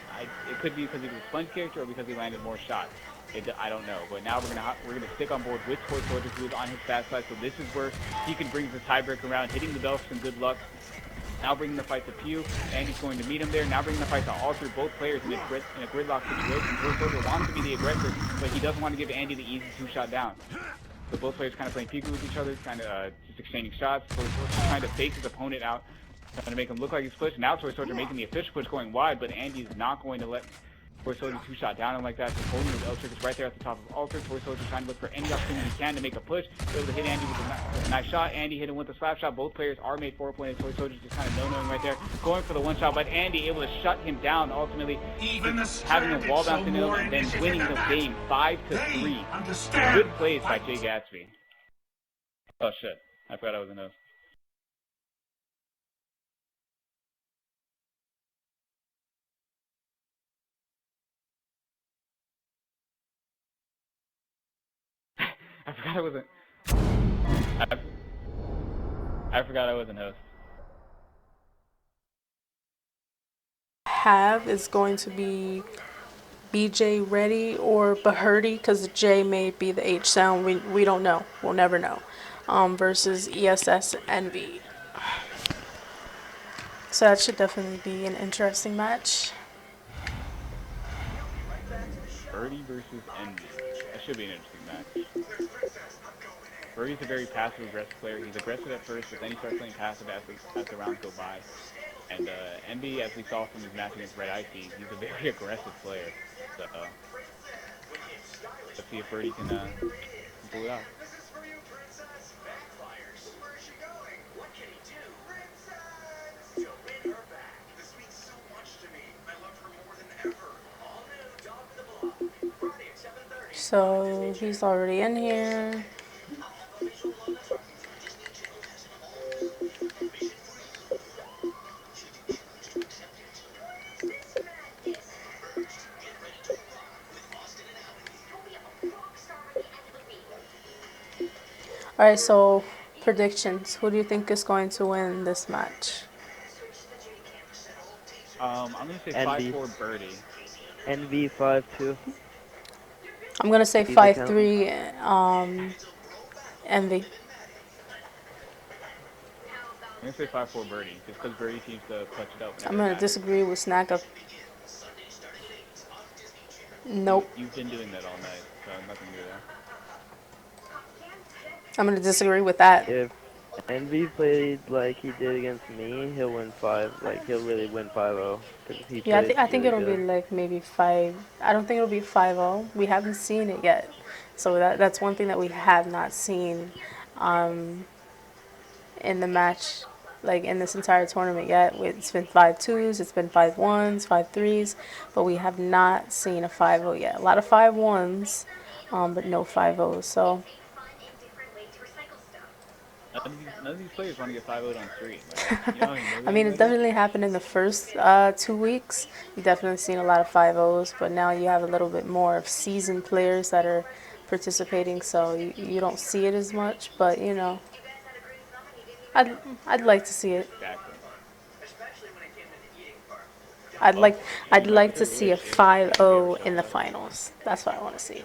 It could be because he was a sponge character or because he landed more shots. I don't know, but now we're gonna stick on board with Toy Soldier, who is on his fast side. So this is where he can bring the tiebreaker around, hitting the bell for some good luck. Now bringing the fight to Pew, and he's going to meet him there. Now bringing the fight to Alter, both players in a gridlock situation. Toy Soldier wants to be the aggressor, but he doesn't want to give Andy the easy 2-shot down. So both players kind of playing Piku with each other, kind of just exchanging shots. Toy Soldier trying to fake his opponent out, trying to make him look like he's pushed. Now Toy Soldier making the official push going wide, but Andy's not going to let Toy Soldier 2-shot down him like that. So holding his L triggers right there at the top of Alter. Toy Soldier trying to look for any opportunity he can to make a push. Able to hit Andy with a nice shot. Andy hit him with a slap shot. Both players are made 4-pointed. Toy Soldier just kind of no-knowing right there. Going for the 1-shot, but Andy able to shut him down. Ultimately having a wall bounce into him and then winning the game 5-3. Good plays by Jay Gatsby. Oh shit. I forgot I was in those. I forgot I wasn't. I forgot I wasn't host. Have is going to be BJ Ready or Baherty, because the J may be the H sound. We don't know. We'll never know. Versus ESS Envy. So that should definitely be an interesting match. Birdie versus Envy. That should be an interesting match. Birdie's a very passive-aggressive player. He's aggressive at first, but then he starts playing passive as the rounds go by. And Envy, as we saw from his match against Red Icy, he's a very aggressive player. So let's see if Birdie can pull it out. So he's already in here. Alright, so predictions. Who do you think is going to win this match? I'm going to say Envy. 5-4 Birdie. NV 5-2. I'm gonna say He's the 5-3 Envy. I'm going to say 5-4 Birdie, just because Birdie seems to clutch it up. I'm gonna disagree with Snack Up. Nope. You've been doing that all night, so nothing new there. I'm gonna disagree with that. If Envy played like he did against me, he'll win 5. Like, he'll really win 5-0. Yeah, I think it'll be like maybe 5. I don't think it'll be 5-0. We haven't seen it yet, so that's one thing that we have not seen in the match, like in this entire tournament yet. It's been 5-2s, it's been 5-1s, 5-3s, but we have not seen a 5-0 yet. A lot of 5-1s, but no 5-0s. So None of these players want to get 5-0 on street. Like, you know, I mean, it definitely happened in the first 2 weeks. You definitely seen a lot of 5-0s, but now you have a little bit more of seasoned players that are participating, so you don't see it as much. But you know, I'd like to see it. Exactly. I'd like to see a 5-0 in the finals. That's what I want to see.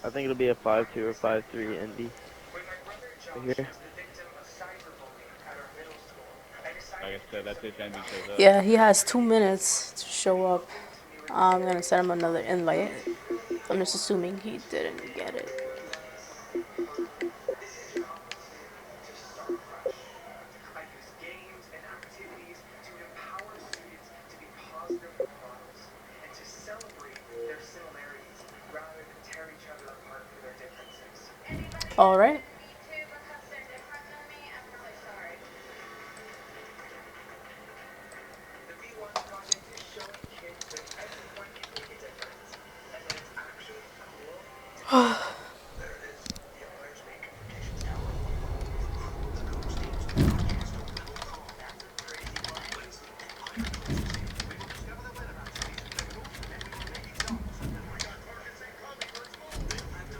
I think it'll be a 5-2 or 5-3 NV. Right here. Like I said, that's if Envy shows up. Yeah, he has 2 minutes to show up. I'm gonna send him another invite. I'm just assuming he didn't get it. All right.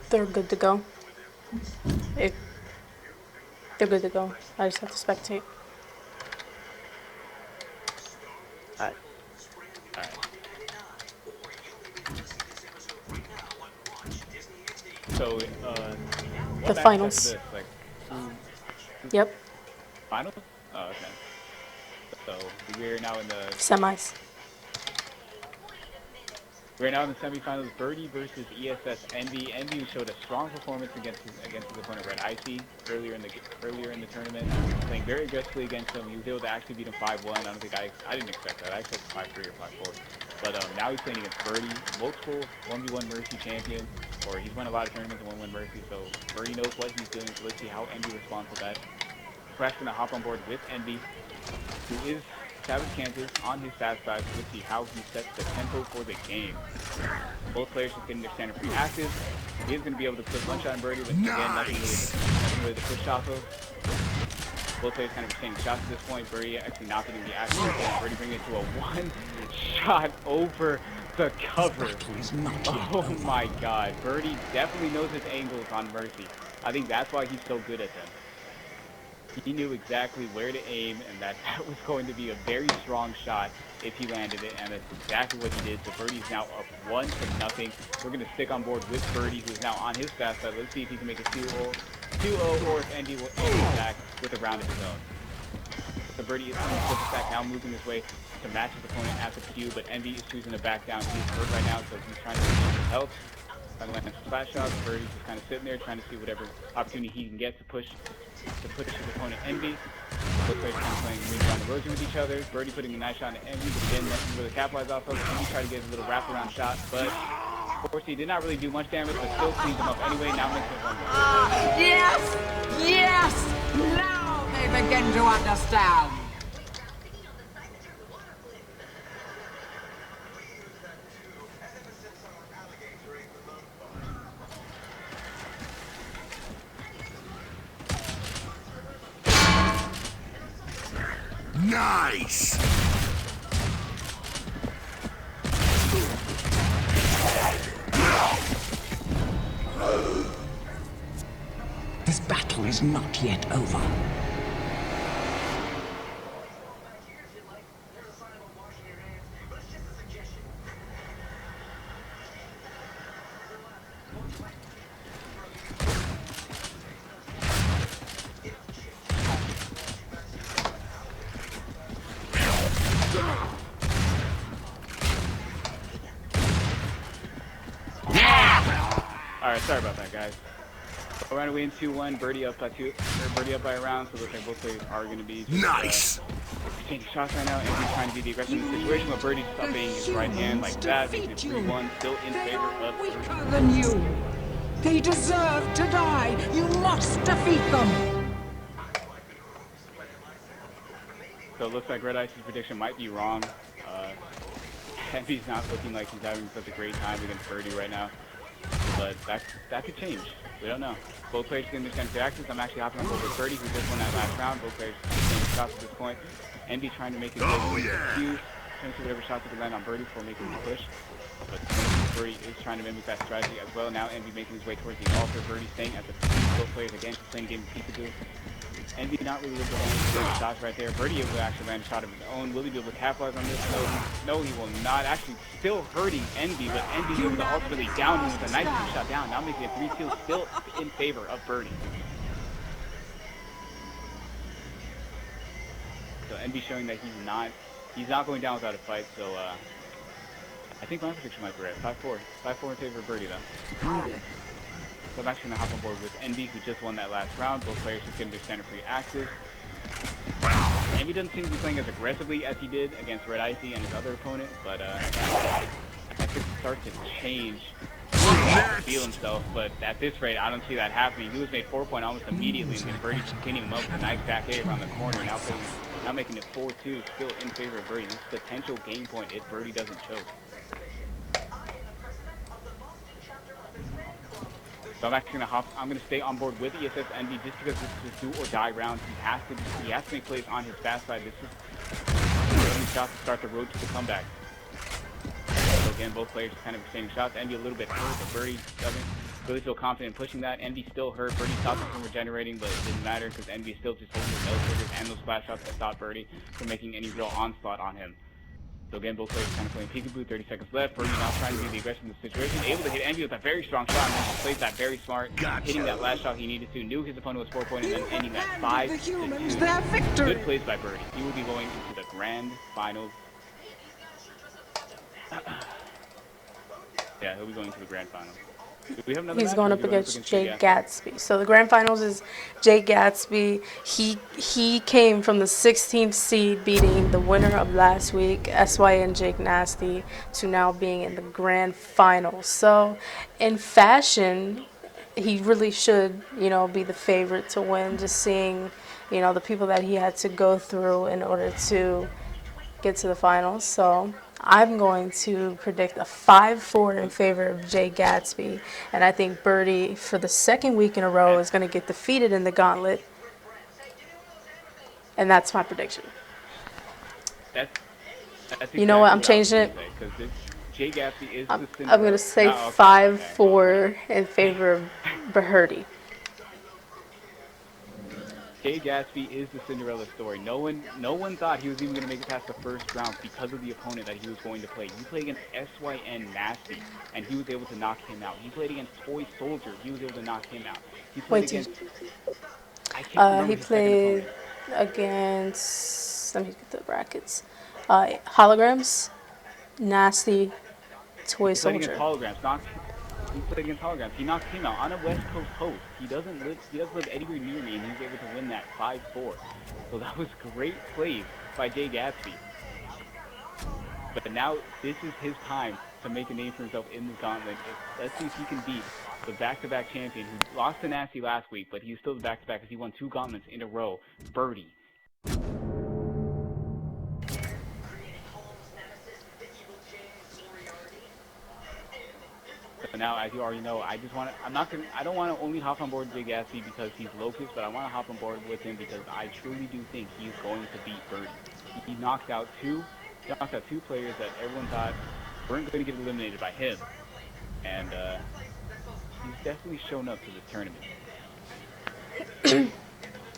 They're good to go. They're good to go. I just have to spectate. Alright. So, The finals. Like, Yep. finals? Oh, okay. So we're now in the Semis. We're now in the semifinals. Birdie versus ESS Envy. Envy showed a strong performance against his opponent Red Icy earlier in the tournament, playing very aggressively against him. He was able to actually beat him 5-1. I don't think I didn't expect that. I expected 5-3 or 5-4. But now he's playing against Birdie, multiple 1v1 Mercy champion, or he's won a lot of tournaments in 1v1 Mercy. So Birdie knows what he's doing. So let's see how Envy responds to that. Crash gonna hop on board with Envy, who is Savage Kansas on his fast side, so let's see how he sets the tempo for the game. Both players just getting their standard free active. He is going to be able to put one shot on Birdie, but again, nothing really to push off of. Both players kind of exchanging shots at this point. Birdie actually not getting the action. Birdie bringing it to a one shot over the cover. Oh my god. Birdie definitely knows his angles on Mercy. I think that's why he's so good at them. He knew exactly where to aim, and that was going to be a very strong shot if he landed it, and that's exactly what he did. So Birdie's now up 1-0. We're going to stick on board with Birdie, who is now on his fast side. Let's see if he can make it 2-0, or if Envy will end back with a round of his own. So but Birdie is going to flip back now, moving his way to match his opponent at the queue, but Envy is choosing to back down. He's hurt right now, so he's trying to regain his health. Trying to land some flash shots. Birdie's just kind of sitting there, trying to see whatever opportunity he can get to push his opponent Envy. Both players kind of playing ring around erosion with each other. Birdie putting a nice shot into Envy, but again, nothing really capitalize off of. Envy tried to get a little wraparound shot, but of course he did not really do much damage, but still cleans him up anyway. Now makes it 1-1. Yes! Yes! Now they begin to understand. Nice! This battle is not yet over. Alright, sorry about that, guys. We're going to win 2-1. Birdie up by Birdie up by a round, so it looks like both players are going to be just, exchanging shots right now, and he's trying to be the aggressive in the situation, but Birdie's upping his right hand like that, making it 3-1, still in favor of Birdie. Weaker than you. They deserve to die. You must defeat them. So it looks like Red Ice's prediction might be wrong. Envy's not looking like he's having such a great time against Birdie right now. But that could change. We don't know. Both players can understand the axis. I'm actually hopping on board with Birdie, who just won that last round. Both players taking shots at this point. Envy trying to make his way to the queue, trying to see whatever shots he can land on Birdie before making the push. But Birdie is trying to mimic that strategy as well. Now Envy making his way towards the altar. Birdie staying at the queue. Both players again just playing a game of peekaboo. Envy not really able to land shots right there. Birdie able to actually land a shot of his own. Will he be able to capitalize on this? No, he will not. Actually, still hurting Envy, but Envy able to ultimately down him with a nice shot down. Now making it 3-2, still in favor of Birdie. So Envy showing that he's not going down without a fight. So I think my prediction might be right. 5-4 in favor of Birdie though. So I'm actually going to hop on board with Envy, who just won that last round. Both players just getting their standard free axes. Envy doesn't seem to be playing as aggressively as he did against Red Icy and his other opponent, but that could start to change, feel himself. But at this rate, I don't see that happening. He was made 4-point almost immediately, and then Birdie just cleaning him up with a nice back A around the corner. Now making it 4-2, still in favor of Birdie. This is a potential game point if Birdie doesn't choke. So I'm actually I'm gonna stay on board with ESS Envy just because this is a do or die round. He has to make plays on his fast side. This is a shot to start the road to the comeback. So again, both players just kind of exchanging shots. Envy a little bit hurt, but Birdie doesn't really feel confident in pushing that. Envy still hurt. Birdie stopped him from regenerating, but it didn't matter because Envy is still just holding his L triggers and those flash shots that stopped Birdie from making any real onslaught on him. So again, both players kind of playing peekaboo, 30 seconds left. Birdie now trying to be the aggressor in the situation. Able to hit Envy with a very strong shot, and then he plays that very smart, hitting that last shot he needed to. Knew his opponent was 4-point, and then ending that 5-2. Good plays by Birdie. He will be going into the grand finals. Yeah, he'll be going to the grand finals. Do we have another He's match, going or up do we go against Jake Gatsby. So the grand finals is Jake Gatsby. He came from the 16th seed, beating the winner of last week, SYN Jake Nasty, to now being in the grand finals. So in fashion, he really should, be the favorite to win, just seeing, the people that he had to go through in order to get to the finals. So I'm going to predict a 5-4 in favor of Jay Gatsby, and I think Birdie, for the second week in a row, is going to get defeated in the Gauntlet, and that's my prediction. You know what? I'm changing it. Jay Gatsby is I'm going to say 5-4 in favor of Birdie. Jay Gatsby is the Cinderella story. No one thought he was even going to make it past the first round because of the opponent that he was going to play. He played against SYN Nasty, and he was able to knock him out. He played against Toy Soldier. He was able to knock him out. He played against... He played against... let me get the brackets. Holograms, Nasty, Toy He played against Soldier. holograms. He played against holograms. He knocked him out on a West Coast host. He doesn't live anywhere near me, and he was able to win that 5-4. So that was great plays by Jay Gatsby. But now this is his time to make a name for himself in the Gauntlet. Let's see if he can beat the back-to-back champion who lost to Nasty last week, but he's still the back-to-back because he won 2 Gauntlets in a row, Birdie. So now, as you already know, I don't want to only hop on board Big Gatsby because he's Locust, but I want to hop on board with him because I truly do think he's going to beat Birdie. He knocked out two players that everyone thought weren't going to get eliminated by him, and he's definitely shown up to the tournament.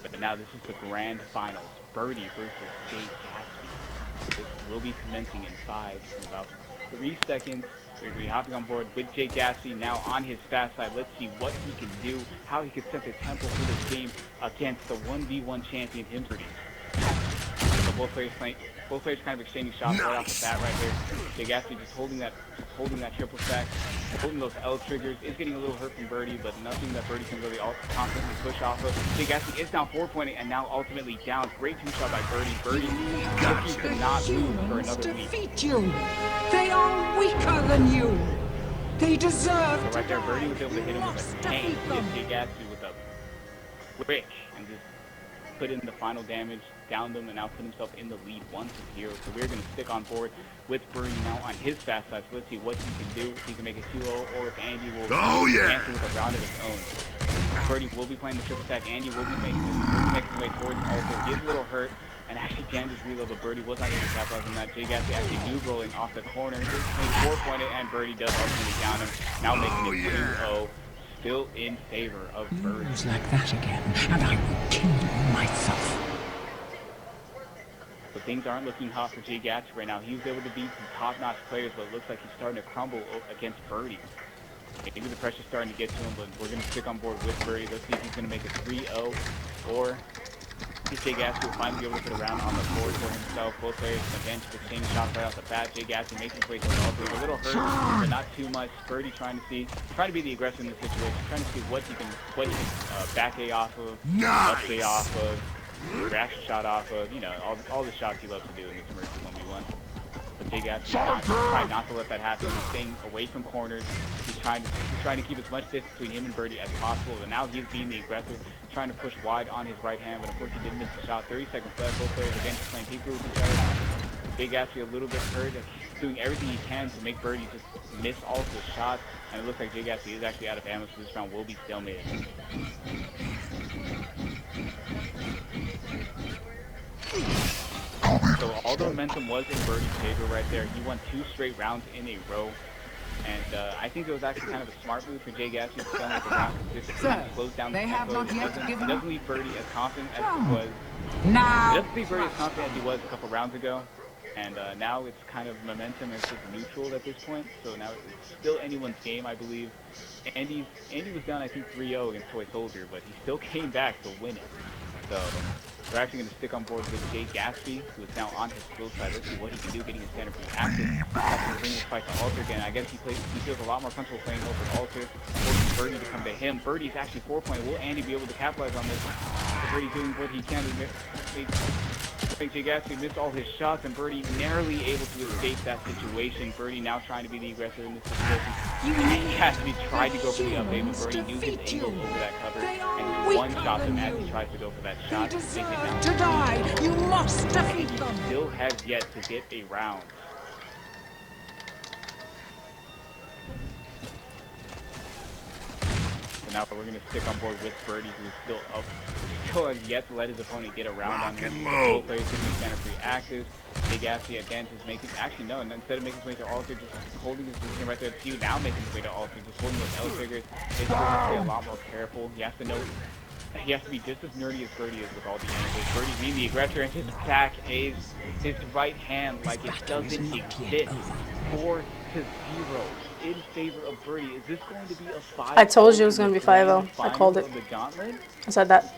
But now this is the grand finals, Birdie versus Jay Gatsby. This will be commencing in 5 in about 3 seconds. We're going to be hopping on board with Jay Gatsby now on his fast side. Let's see what he can do, how he can set the tempo for this game against the 1v1 champion, him, Birdie. So both players kind of exchanging shots right off the bat right there. Jay Gatsby just holding that triple stack, holding those L triggers. Is getting a little hurt from Birdie, but nothing that Birdie can really constantly push off of. Jay Gatsby is down 4-point and now ultimately down. Great 2-shot by Birdie. Birdie looking to not lose for another week. Defeat you. They are weaker than you. They deserve So right there, to Birdie die. was able to hit him with a tank. Hit Jay Gatsby with a quick and just put in the final damage, downed him, and now put himself in the lead 1-0. So we're going to stick on board with Birdie now on his fast side. So let's see what he can do. If he can make a 2-0, or if Andy will answer with a round of his own. Birdie will be playing the triple stack. Andy will be making his way towards also. He is a little hurt and actually jammed his reload, but Birdie was not able to capitalize on that. Jay Gatsby actually new rolling off the corner. Just made 4-pointed, and Birdie does ultimately down him. Now making it 2-0. Still in favor of Birdie. Lose like that again, and I will kill you myself. But things aren't looking hot for Jay Gatsby right now. He was able to beat some top-notch players, but it looks like he's starting to crumble against Birdie. Maybe the pressure's starting to get to him, but we're going to stick on board with Birdie. Let's see if he's going to make it 3-0, or if Jay Gatsby will finally be able to put a round on the board for himself. Both players again just exchange shots right off the bat. Jay Gatsby makes his way to the altar. A little hurt, but not too much. Birdie trying to be the aggressor in this situation, trying to see what he can back A off of, up A off of, reaction shot off of, you know, all the shots he loves to do in this emergency 1v1. But Jay Gatsby trying not to let that happen. He's staying away from corners. He's trying to keep as much distance between him and Birdie as possible. And now he's being the aggressor, trying to push wide on his right hand. But of course he didn't miss the shot. 30 seconds left. Both players again just playing people with each other. Jay Gatsby a little bit hurt. He's doing everything he can to make Birdie just miss all of his shots. And it looks like Jay Gatsby is actually out of ammo, so this round will be stalemated. So all the momentum was in Birdie's favor right there. He won 2 straight rounds in a row. And I think it was actually kind of a smart move for Jay Gatsby to stalemated the round. Just kind of slows down the tempo. It doesn't leave Birdie as confident as he was. It doesn't leave Birdie as confident as he was a couple rounds ago. And now it's kind of momentum is just neutral at this point. So now it's still anyone's game, I believe. Andy was down, I think, 3-0 against Toy Soldier, but he still came back to win it. So we're actually going to stick on board with Jay Gatsby, who is now on his skill side. Let's see what he can do, getting his center free active. After bringing this fight to Alter again, I guess he feels a lot more comfortable playing over Alter, forcing Birdie to come to him. Birdie's actually 4-point. Will Andy be able to capitalize on this? Birdie doing what he can to make Jay Gatsby miss all his shots, and Birdie narrowly able to escape that situation. Birdie now trying to be the aggressor in this situation. Jay Gatsby tried to go for the up A, but Birdie knew his angle over that cover, and he one-shot him as he tries to go for that shot. They deserve to die. You must defeat them. He still has yet to get a round. So now we're going to stick on board with Birdie, who is still has yet to let his opponent get a round on him. Both players taking center free active. Jay Gatsby again just making, actually no, and instead of making his way to Alter, just holding his position right there. See, now making his way to Alter, just holding those L triggers. He's going to be a lot more careful. He has to know, he has to be just as nerdy as Birdie is with all the angles. Birdie being the aggressor, and his back is his right hand like it doesn't exist. 4-0 in favor of Birdie. Is this going to be a 5-0? I told you it was going to be 5-0. I called it. The Gauntlet? I said that.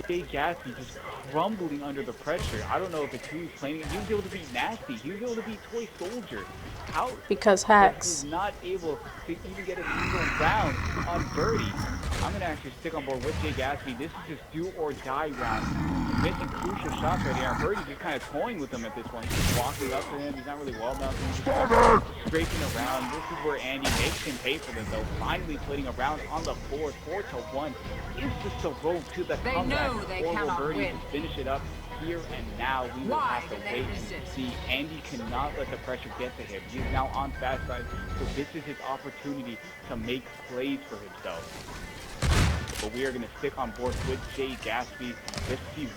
Jay Gatsby just crumbling under the pressure. I don't know if it's who he's playing. He was able to beat Nasty. He was able to beat Toy Soldier. How Because that hacks. he's not able to even get a single round on Birdie. I'm going to actually stick on board with Jay Gatsby. This is just do or die round. He's missing crucial shots right here. Birdie's just kind of toying with him at this point. He's just walking up to him. He's not really wall bouncing. He's just kind of scraping around. This is where Andy makes him pay for this, though. Finally putting a round on the board, 4-1. Is this the road to the comeback? Or will Birdie just finish it up here and now? We will have to wait and see. Andy cannot let the pressure get to him. He's now on fast side, so this is his opportunity to make plays for himself. But we are going to stick on board with Jay Gatsby. Let's see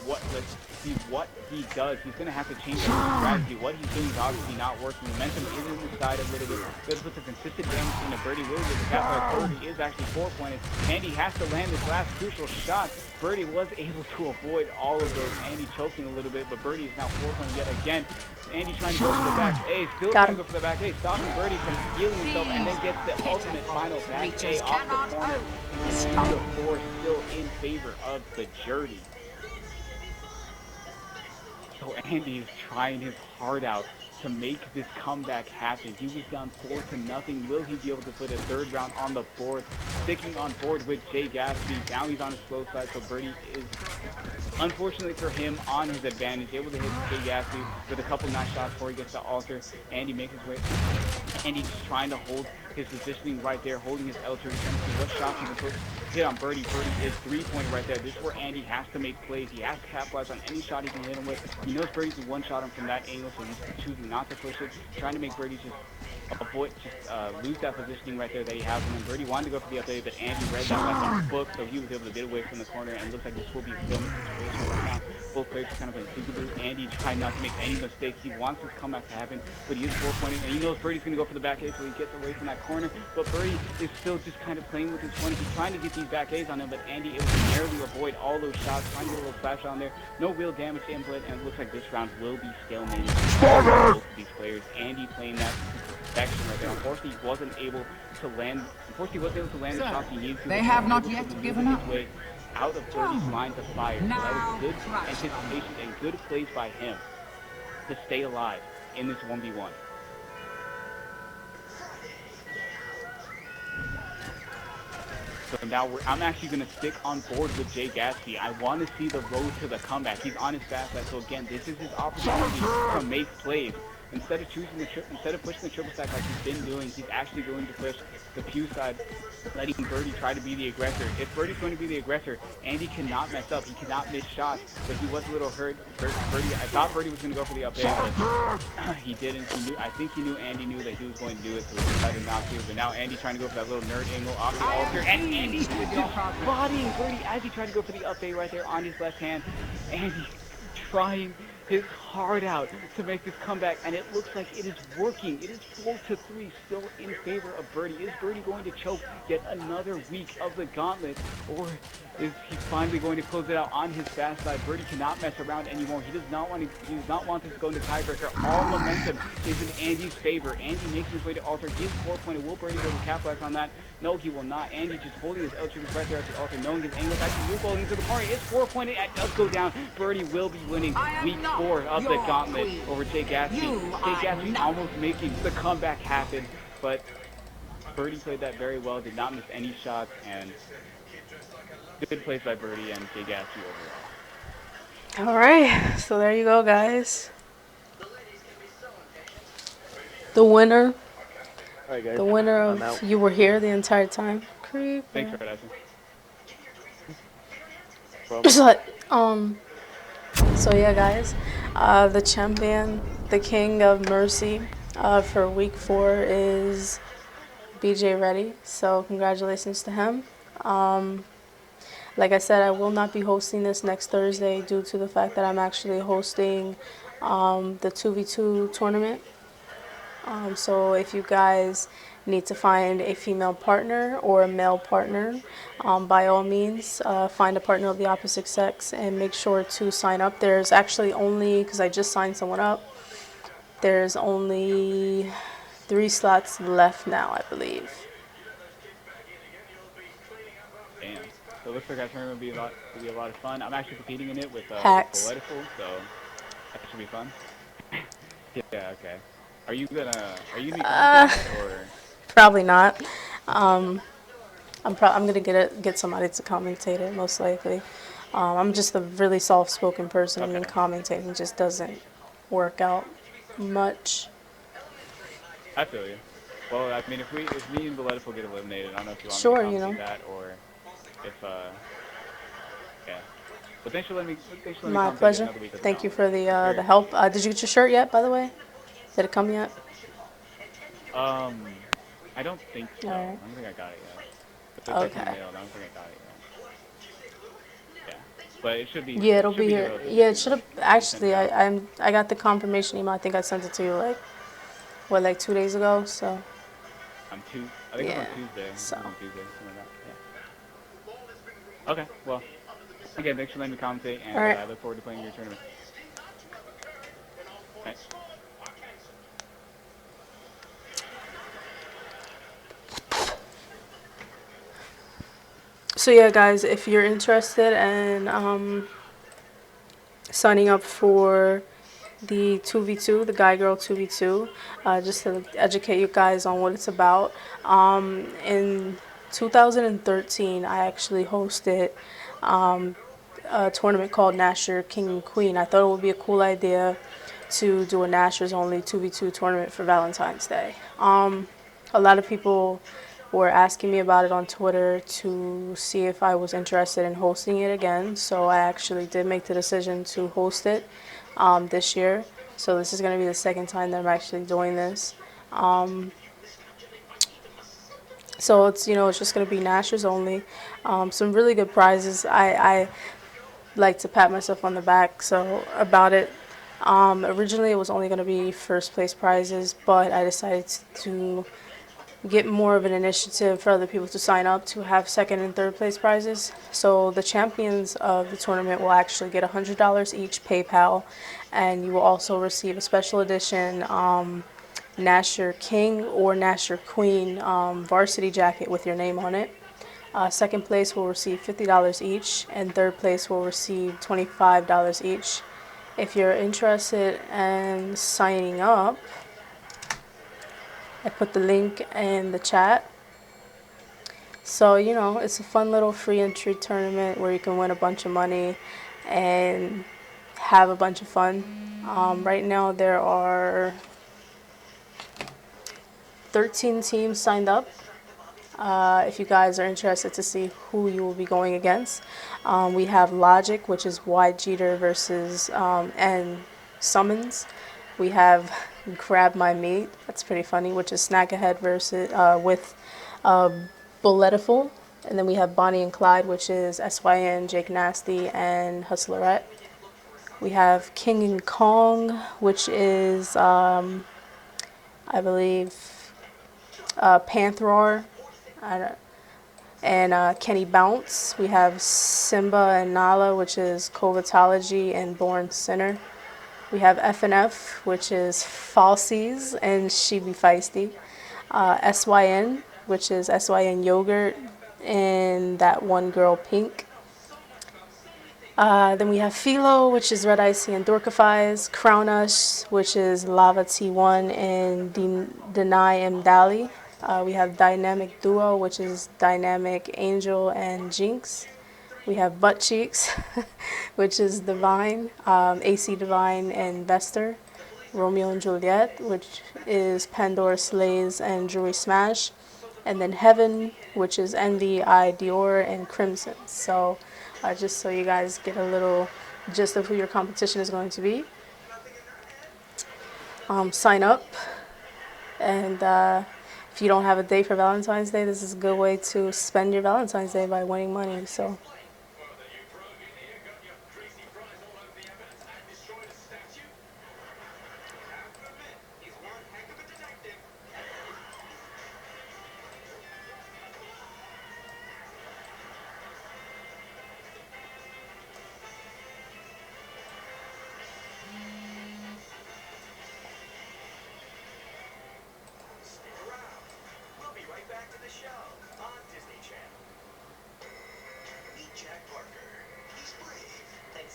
what he does. He's going to have to change his strategy. What he's doing is obviously not working. Momentum is in the side a little bit. Let's put the consistent damage into Birdie Williams. The cap Birdie is actually 4-pointed. Andy has to land his last crucial shot. Birdie was able to avoid all of those. Andy choking a little bit, but Birdie is now 4-pointed yet again. Andy trying to go for the back A, still trying to go for the back A, stopping Birdie from healing himself, and then gets the ultimate final back A off the corner. And the 4 still in favor of the Journey. So Andy is trying his heart out to make this comeback happen. He was down 4-0. Will he be able to put a third round on the board? Sticking on board with Jay Gatsby. Now he's on his slow side, so Birdie is, unfortunately for him, on his advantage. Able to hit Jay Gatsby with a couple nice shots before he gets to altar. Andy makes his way. Andy just trying to hold his positioning right there, holding his L2, trying to see what shots he can put hit on Birdie. Birdie is 3-point right there. This is where Andy has to make plays. He has to capitalize on any shot he can hit him with. He knows Birdie can one-shot him from that angle, so he's choosing not to push it, trying to make Birdie just avoid, lose that positioning right there that he has. And then Birdie wanted to go for the update, but Andy read that like on the book, so he was able to get away from the corner, and it looks like this will be a filming situation right now. Both players are kind of instinctively. Andy trying not to make any mistakes. He wants this comeback to happen, but he is 4-pointing, and he knows Birdie's going to go for the back A, so he gets away from that corner. But Birdie is still just kind of playing with his 20. He's trying to get these back A's on him, but Andy able to narrowly avoid all those shots, trying to get a little flash on there. No real damage input, and it looks like this round will be stalemated for both of these players. Andy playing that section right there. Unfortunately, he wasn't able to land. Unfortunately, he wasn't able to land the shots he needed to. They have not yet given up. Out of Birdie's line to fire. So that was good anticipation and good plays by him to stay alive in this 1v1. So now I'm actually going to stick on board with Jay Gatsby. I want to see the road to the comeback. He's on his fast side, so again, this is his opportunity to make plays. Instead of pushing the triple stack like he's been doing, he's actually going to push the Pew side, letting Birdie try to be the aggressor. If Birdie's going to be the aggressor, Andy cannot mess up. He cannot miss shots, but he was a little hurt. I thought Birdie was going to go for the up air, but he didn't. I think he knew Andy knew that he was going to do it, so he decided not to. But now Andy trying to go for that little nerd angle off the altar, and Andy just bodying Birdie as he tried to go for the up A right there on his left hand. Andy trying his heart out to make this comeback, and it looks like it is working. It is 4-3 still in favor of Birdie. Is Birdie going to choke yet another week of the Gauntlet, or is he finally going to close it out on his fast side? Birdie cannot mess around anymore. He does not want this to go into tiebreaker. All momentum is in Andy's favor. Andy makes his way to altar. He is 4-pointed. Will Birdie be able to capitalize on that? No, he will not. Andy just holding his L-triggers right there at the altar, knowing his angle. Actually, move bowling into the corner. It's 4-pointed. It does go down. Birdie will be winning week 4 of the Gauntlet over Jay Gatsby. Jay Gatsby almost making the comeback happen, but Birdie played that very well, did not miss any shots, and good plays by Birdie and Jay Gatsby overall. All right, so there you go, guys. The winner. All right, guys. The winner of You Were Here the entire time. Creep. Thanks for asking. So yeah, guys, the champion, the king of Mercy, for week 4 is BJ Reddy. So congratulations to him. Like I said, I will not be hosting this next Thursday due to the fact that I'm actually hosting the 2v2 tournament. So if you guys need to find a female partner or a male partner, by all means, find a partner of the opposite sex and make sure to sign up. There's actually only, because I just signed someone up, there's only 3 slots left now, I believe. Damn. So it looks like that tournament will be a lot of fun. I'm actually competing in it with Hacks. Political, so that should be fun. Yeah, okay. Are you gonna be commentating that or? Probably not. Um, I'm gonna get somebody to commentate it most likely. I'm just a really soft-spoken person, Okay. and commentating just doesn't work out much. I feel you. Well, I mean, if me and Political get eliminated, I don't know if you want me to Sure, you know. commentate that or if yeah. But thanks for letting me My commentate pleasure. another week of the Thank you Gauntlet. for It's the very help. appreciated. Did you get your shirt yet, by the way? Did it come yet? Um, I don't think so. All right. I don't think I got it yet. But it's definitely Okay. mailed. I don't think I got it yet. Yeah, but Yeah, it it'll should be be here here. relatively Yeah, it soon. should have Should be sent actually. out. I got the confirmation email. I think I sent it to you like 2 days ago. So I think it was yeah. on Tuesday. I think So it was on Tuesday, something like that. Yeah. Okay. Well, again, thanks for letting me commentate, all and right. I look forward to playing your tournament. All right. So yeah, guys, if you're interested in signing up for the 2v2, the Guy Girl 2v2, just to educate you guys on what it's about. In 2013, I actually hosted a tournament called Nasher King and Queen. I thought it would be a cool idea to do a Nashers only 2v2 tournament for Valentine's Day. A lot of people were asking me about it on Twitter to see if I was interested in hosting it again. So I actually did make the decision to host it this year. So this is going to be the second time that I'm actually doing this. So it's just going to be Nashers only. Some really good prizes. I like to pat myself on the back so about it. Originally, it was only going to be first place prizes, but I decided to get more of an initiative for other people to sign up to have second and third place prizes. So the champions of the tournament will actually get $100 each PayPal, and you will also receive a special edition Nasher King or Nasher Queen varsity jacket with your name on it. Second place will receive $50 each, and third place will receive $25 each. If you're interested in signing up, I put the link in the chat. So, it's a fun little free entry tournament where you can win a bunch of money and have a bunch of fun. Right now, there are 13 teams signed up. If you guys are interested to see who you will be going against, we have Logic, which is Wide Jeter versus and Summons. We have Grab My Meat, that's pretty funny, which is Snack Ahead versus with Bulletiful. And then we have Bonnie and Clyde, which is SYN, Jake Nasty, and Hustlerette. We have King and Kong, which is, I believe, Panthror and Kenny Bounce. We have Simba and Nala, which is Covatology and Born Sinner. We have FNF, which is Falsies and She Be Feisty. SYN, which is SYN Yogurt and that one girl Pink. Then we have Philo, which is Red Icy and Dorkifies. Crown Us, which is Lava T1 and Deny M. Dali. We have Dynamic Duo, which is Dynamic Angel and Jinx. We have Butt Cheeks, which is Divine, AC Divine and Vester. Romeo and Juliet, which is Pandora Slays and Jewelry Smash. And then Heaven, which is Envy, I, Dior, and Crimson. So just so you guys get a little gist of who your competition is going to be. Sign up. And if you don't have a date for Valentine's Day, this is a good way to spend your Valentine's Day by winning money. So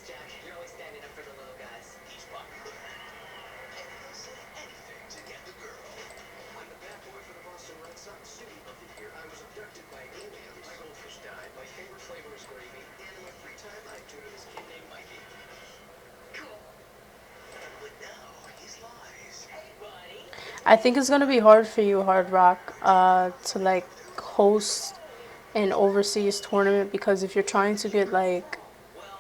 Jack. You're always standing up for the little guys. He's popular. And he'll say anything to get the girl. I'm the bad boy for the Boston Red Sox. City of the year. I was abducted by aliens. My goldfish died. My favorite flavor is gravy. And in my free time, I tune this kid named Mikey. Cool. But now, he's lies. Hey, buddy. I think it's gonna be hard for you, Hard Rock, to like host an overseas tournament, because if you're trying to get like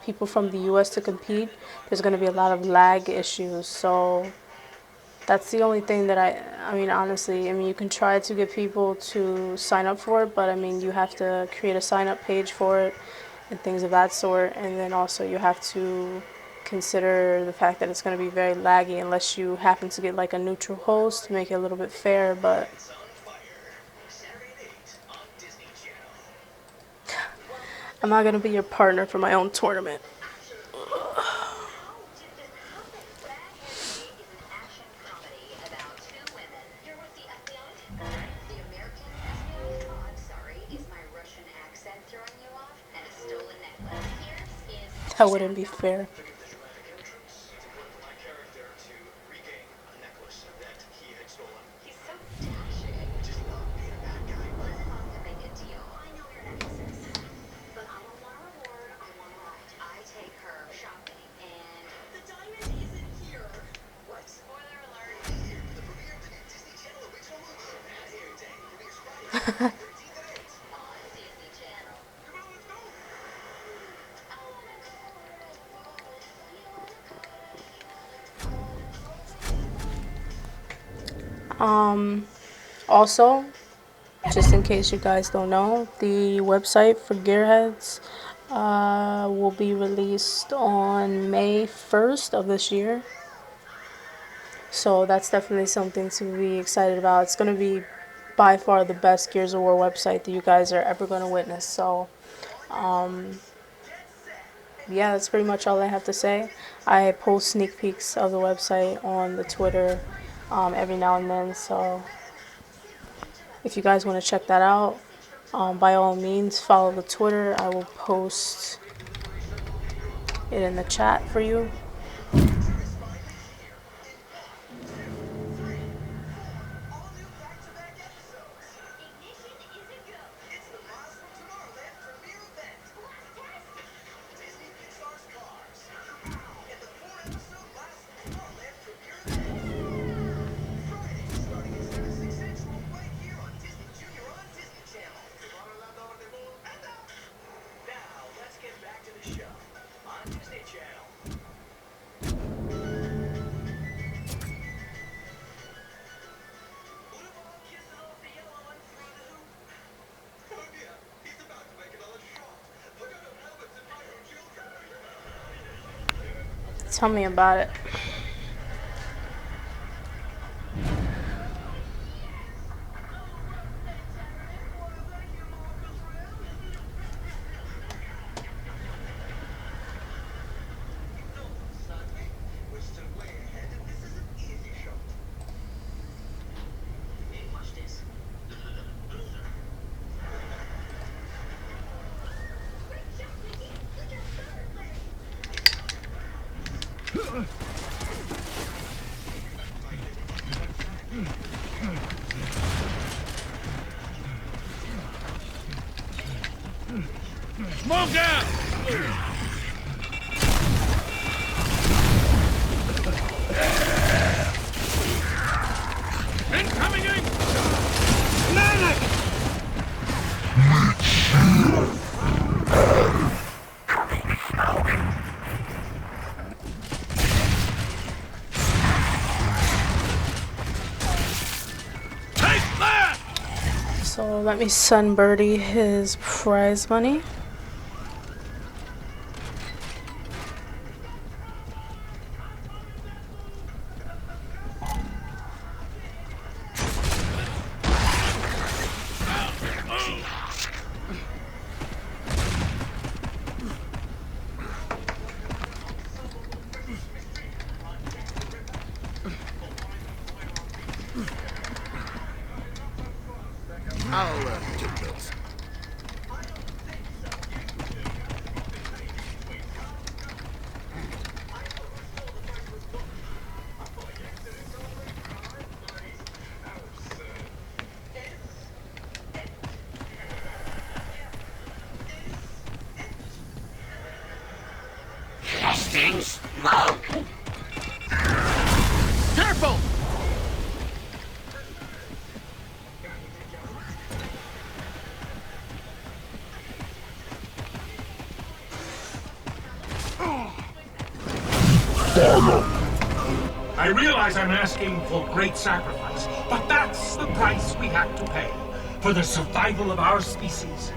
people from the US to compete, there's gonna be a lot of lag issues. So that's the only thing that I mean, honestly, I mean, you can try to get people to sign up for it, but I mean, you have to create a sign up page for it and things of that sort. And then also you have to consider the fact that it's going to be very laggy unless you happen to get like a neutral host to make it a little bit fair. But It's on fire. Saturday at 8 on Disney Channel. I'm not going to be your partner for my own tournament. That wouldn't be fair. My character to regain a necklace that he had stolen. He's so dashing. Just love being a bad guy. Listen, Mom, to make a deal. I know you're necklaces, but I don't want a reward. I want a ride. I take her shopping, and the diamond isn't here. What? Spoiler alert. The premiere of the new Disney Channel original movie. That's here today. Premieres Friday, 13th at 8. On Disney Channel. Come on, let's go. Also, just in case you guys don't know, the website for Gearheads will be released on May 1st of this year. So that's definitely something to be excited about. It's going to be by far the best Gears of War website that you guys are ever going to witness. So, yeah, that's pretty much all I have to say. I post sneak peeks of the website on the Twitter every now and then. So if you guys want to check that out, by all means, follow the Twitter. I will post it in the chat for you. Tell me about it. Smoke out! Incoming ink! Take that! So let me Sunbirdie his prize money. I'll take those. Fucking smoke! Careful! I realize I'm asking for great sacrifice, but that's the price we have to pay for the survival of our species.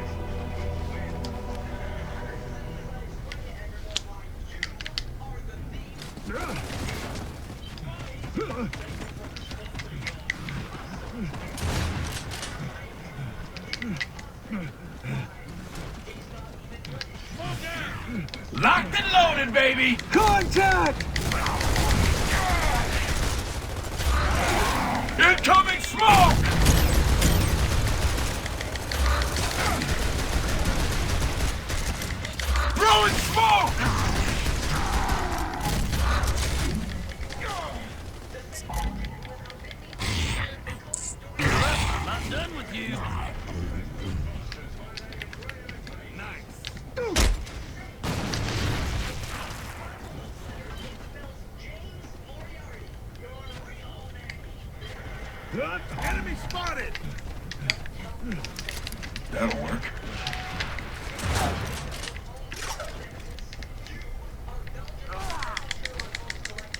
Locked and loaded, baby! Contact! Incoming smoke! Throwing smoke! I'm not done with you. Enemy spotted! That'll work.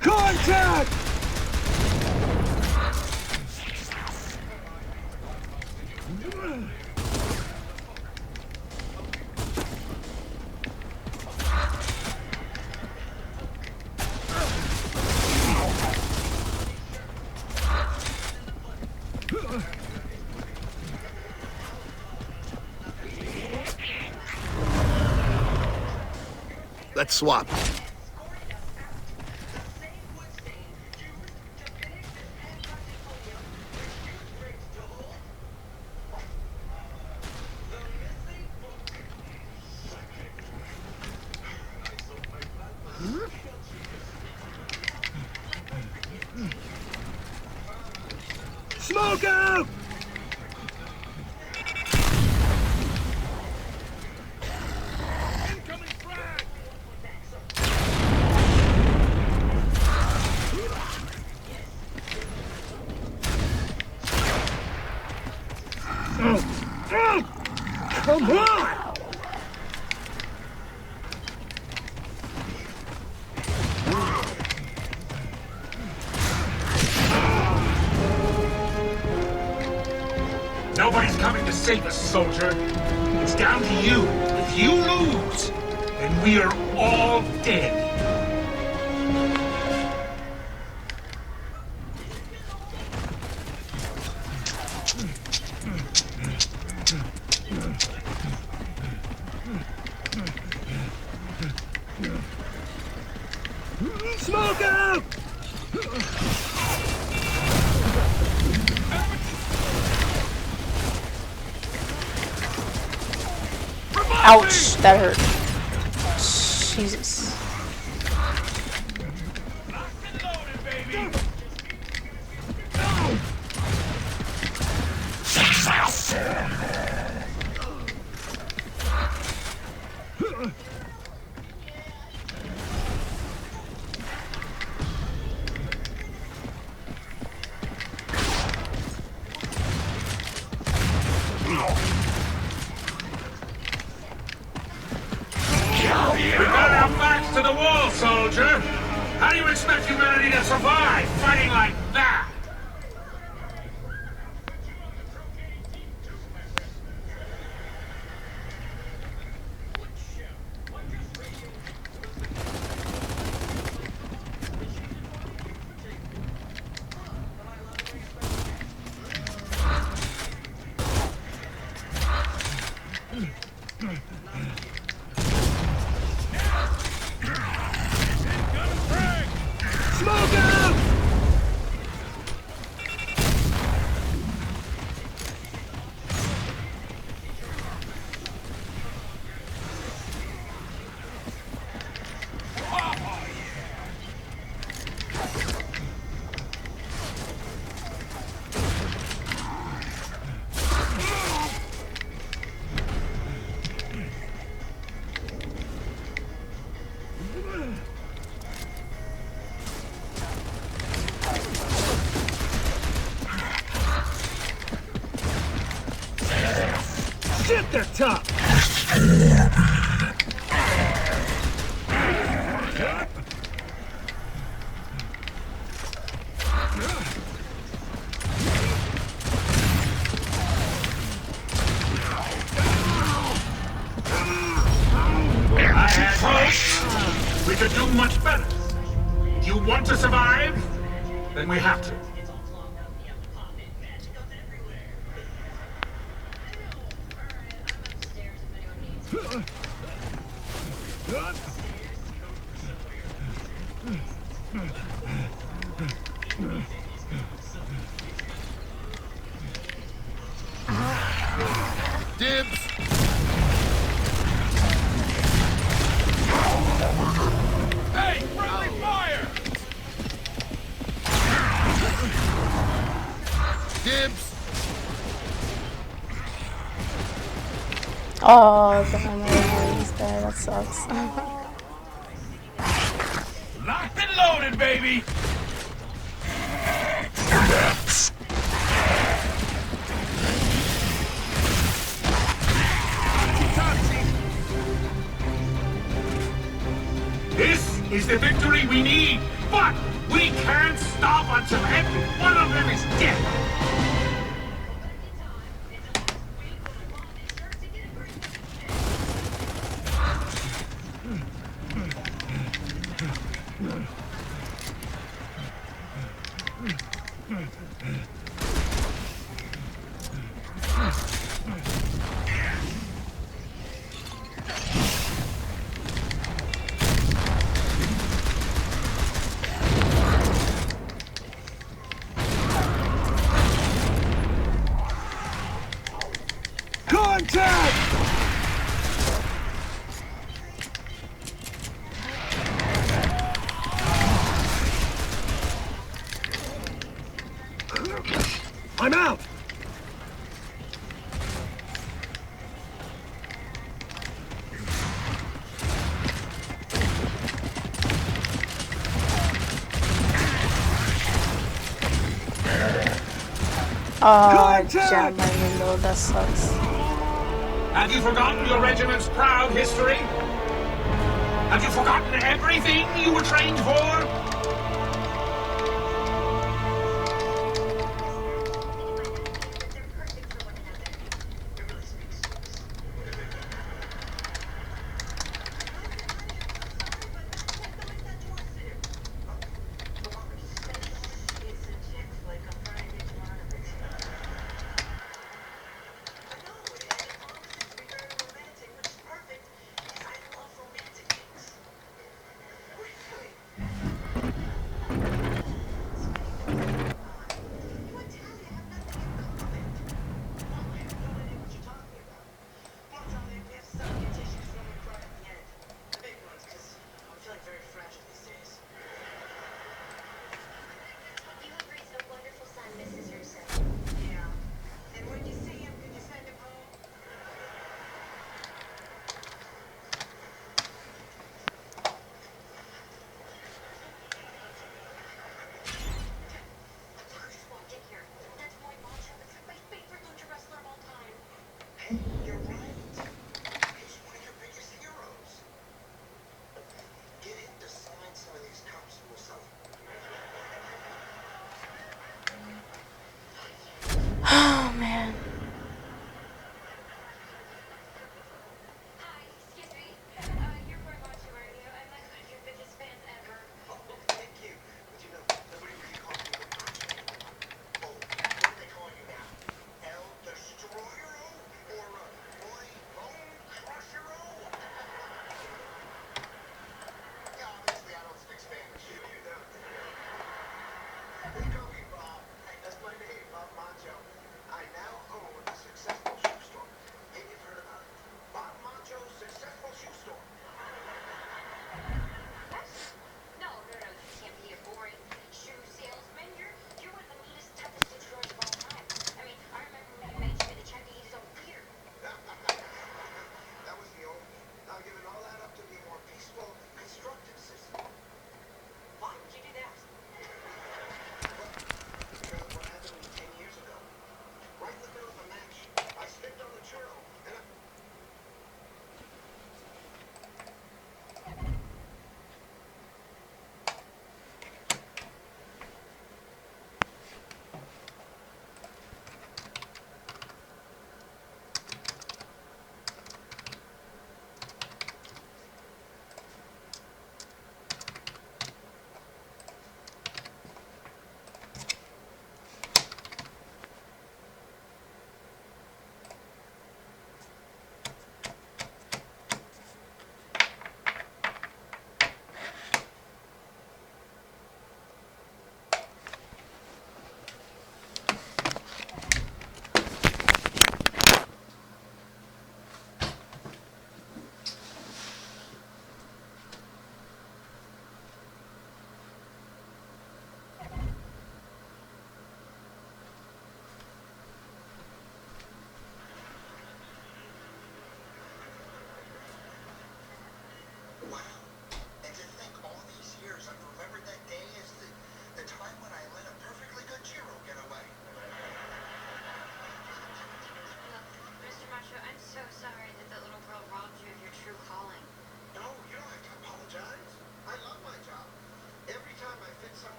Contact! Let's swap. Smoke out! Come on! Nobody's coming to save us, soldier. It's down to you. If you lose, then we are all dead. Smoke out! Ouch, that hurt. Jesus. We've got our backs to the wall, soldier. How do you expect humanity to survive fighting like that? Smoke out! Shit, they're tough! I had hoped we could do much better. If you want to survive, then we have to. Dibs! Hey, friendly fire! Dibs! Oh, damn, everybody's there. That sucks. Locked and loaded, baby! This is the victory we need, but we can't stop until every one of them is dead. Contact! I'm out! Oh, jammed my window. That sucks. Have you forgotten your regiment's proud history? Have you forgotten everything you were trained for? Oh, man.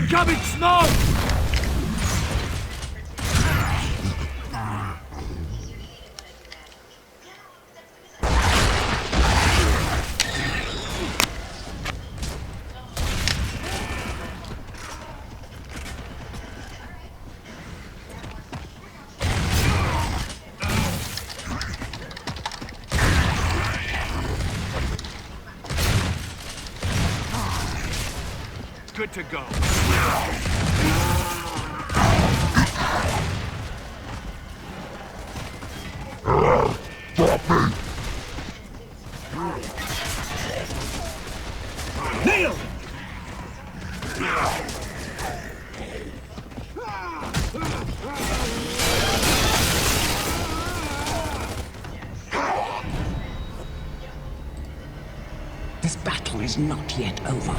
Incoming smoke! Good to go. Nailed it! This battle is not yet over.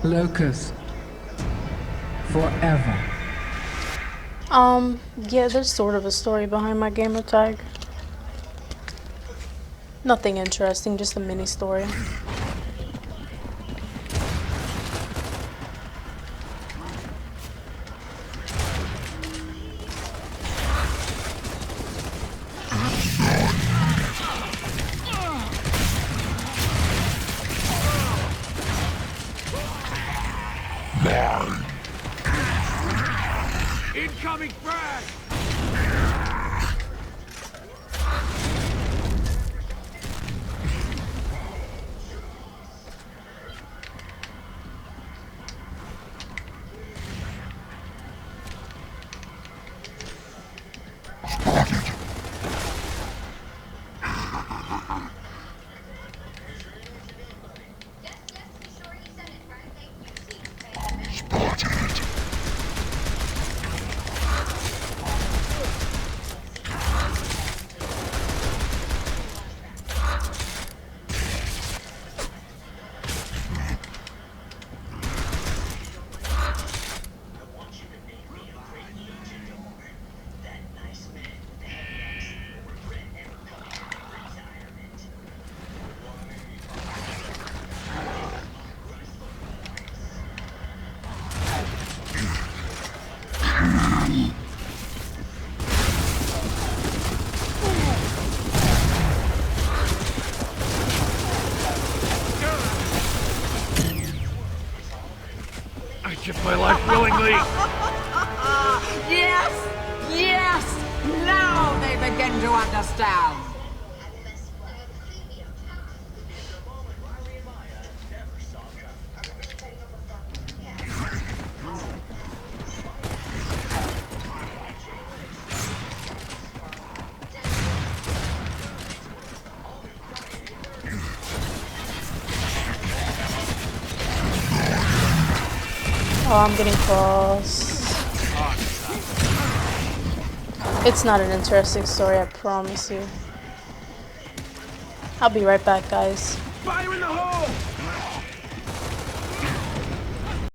Locust. Forever. Yeah, there's sort of a story behind my gamer tag. Nothing interesting, just a mini story. Incoming frag! I give my life willingly. Yes! Yes! Now they begin to understand. Oh, I'm getting close. It's not an interesting story, I promise you. I'll be right back, guys. Fire in the hole!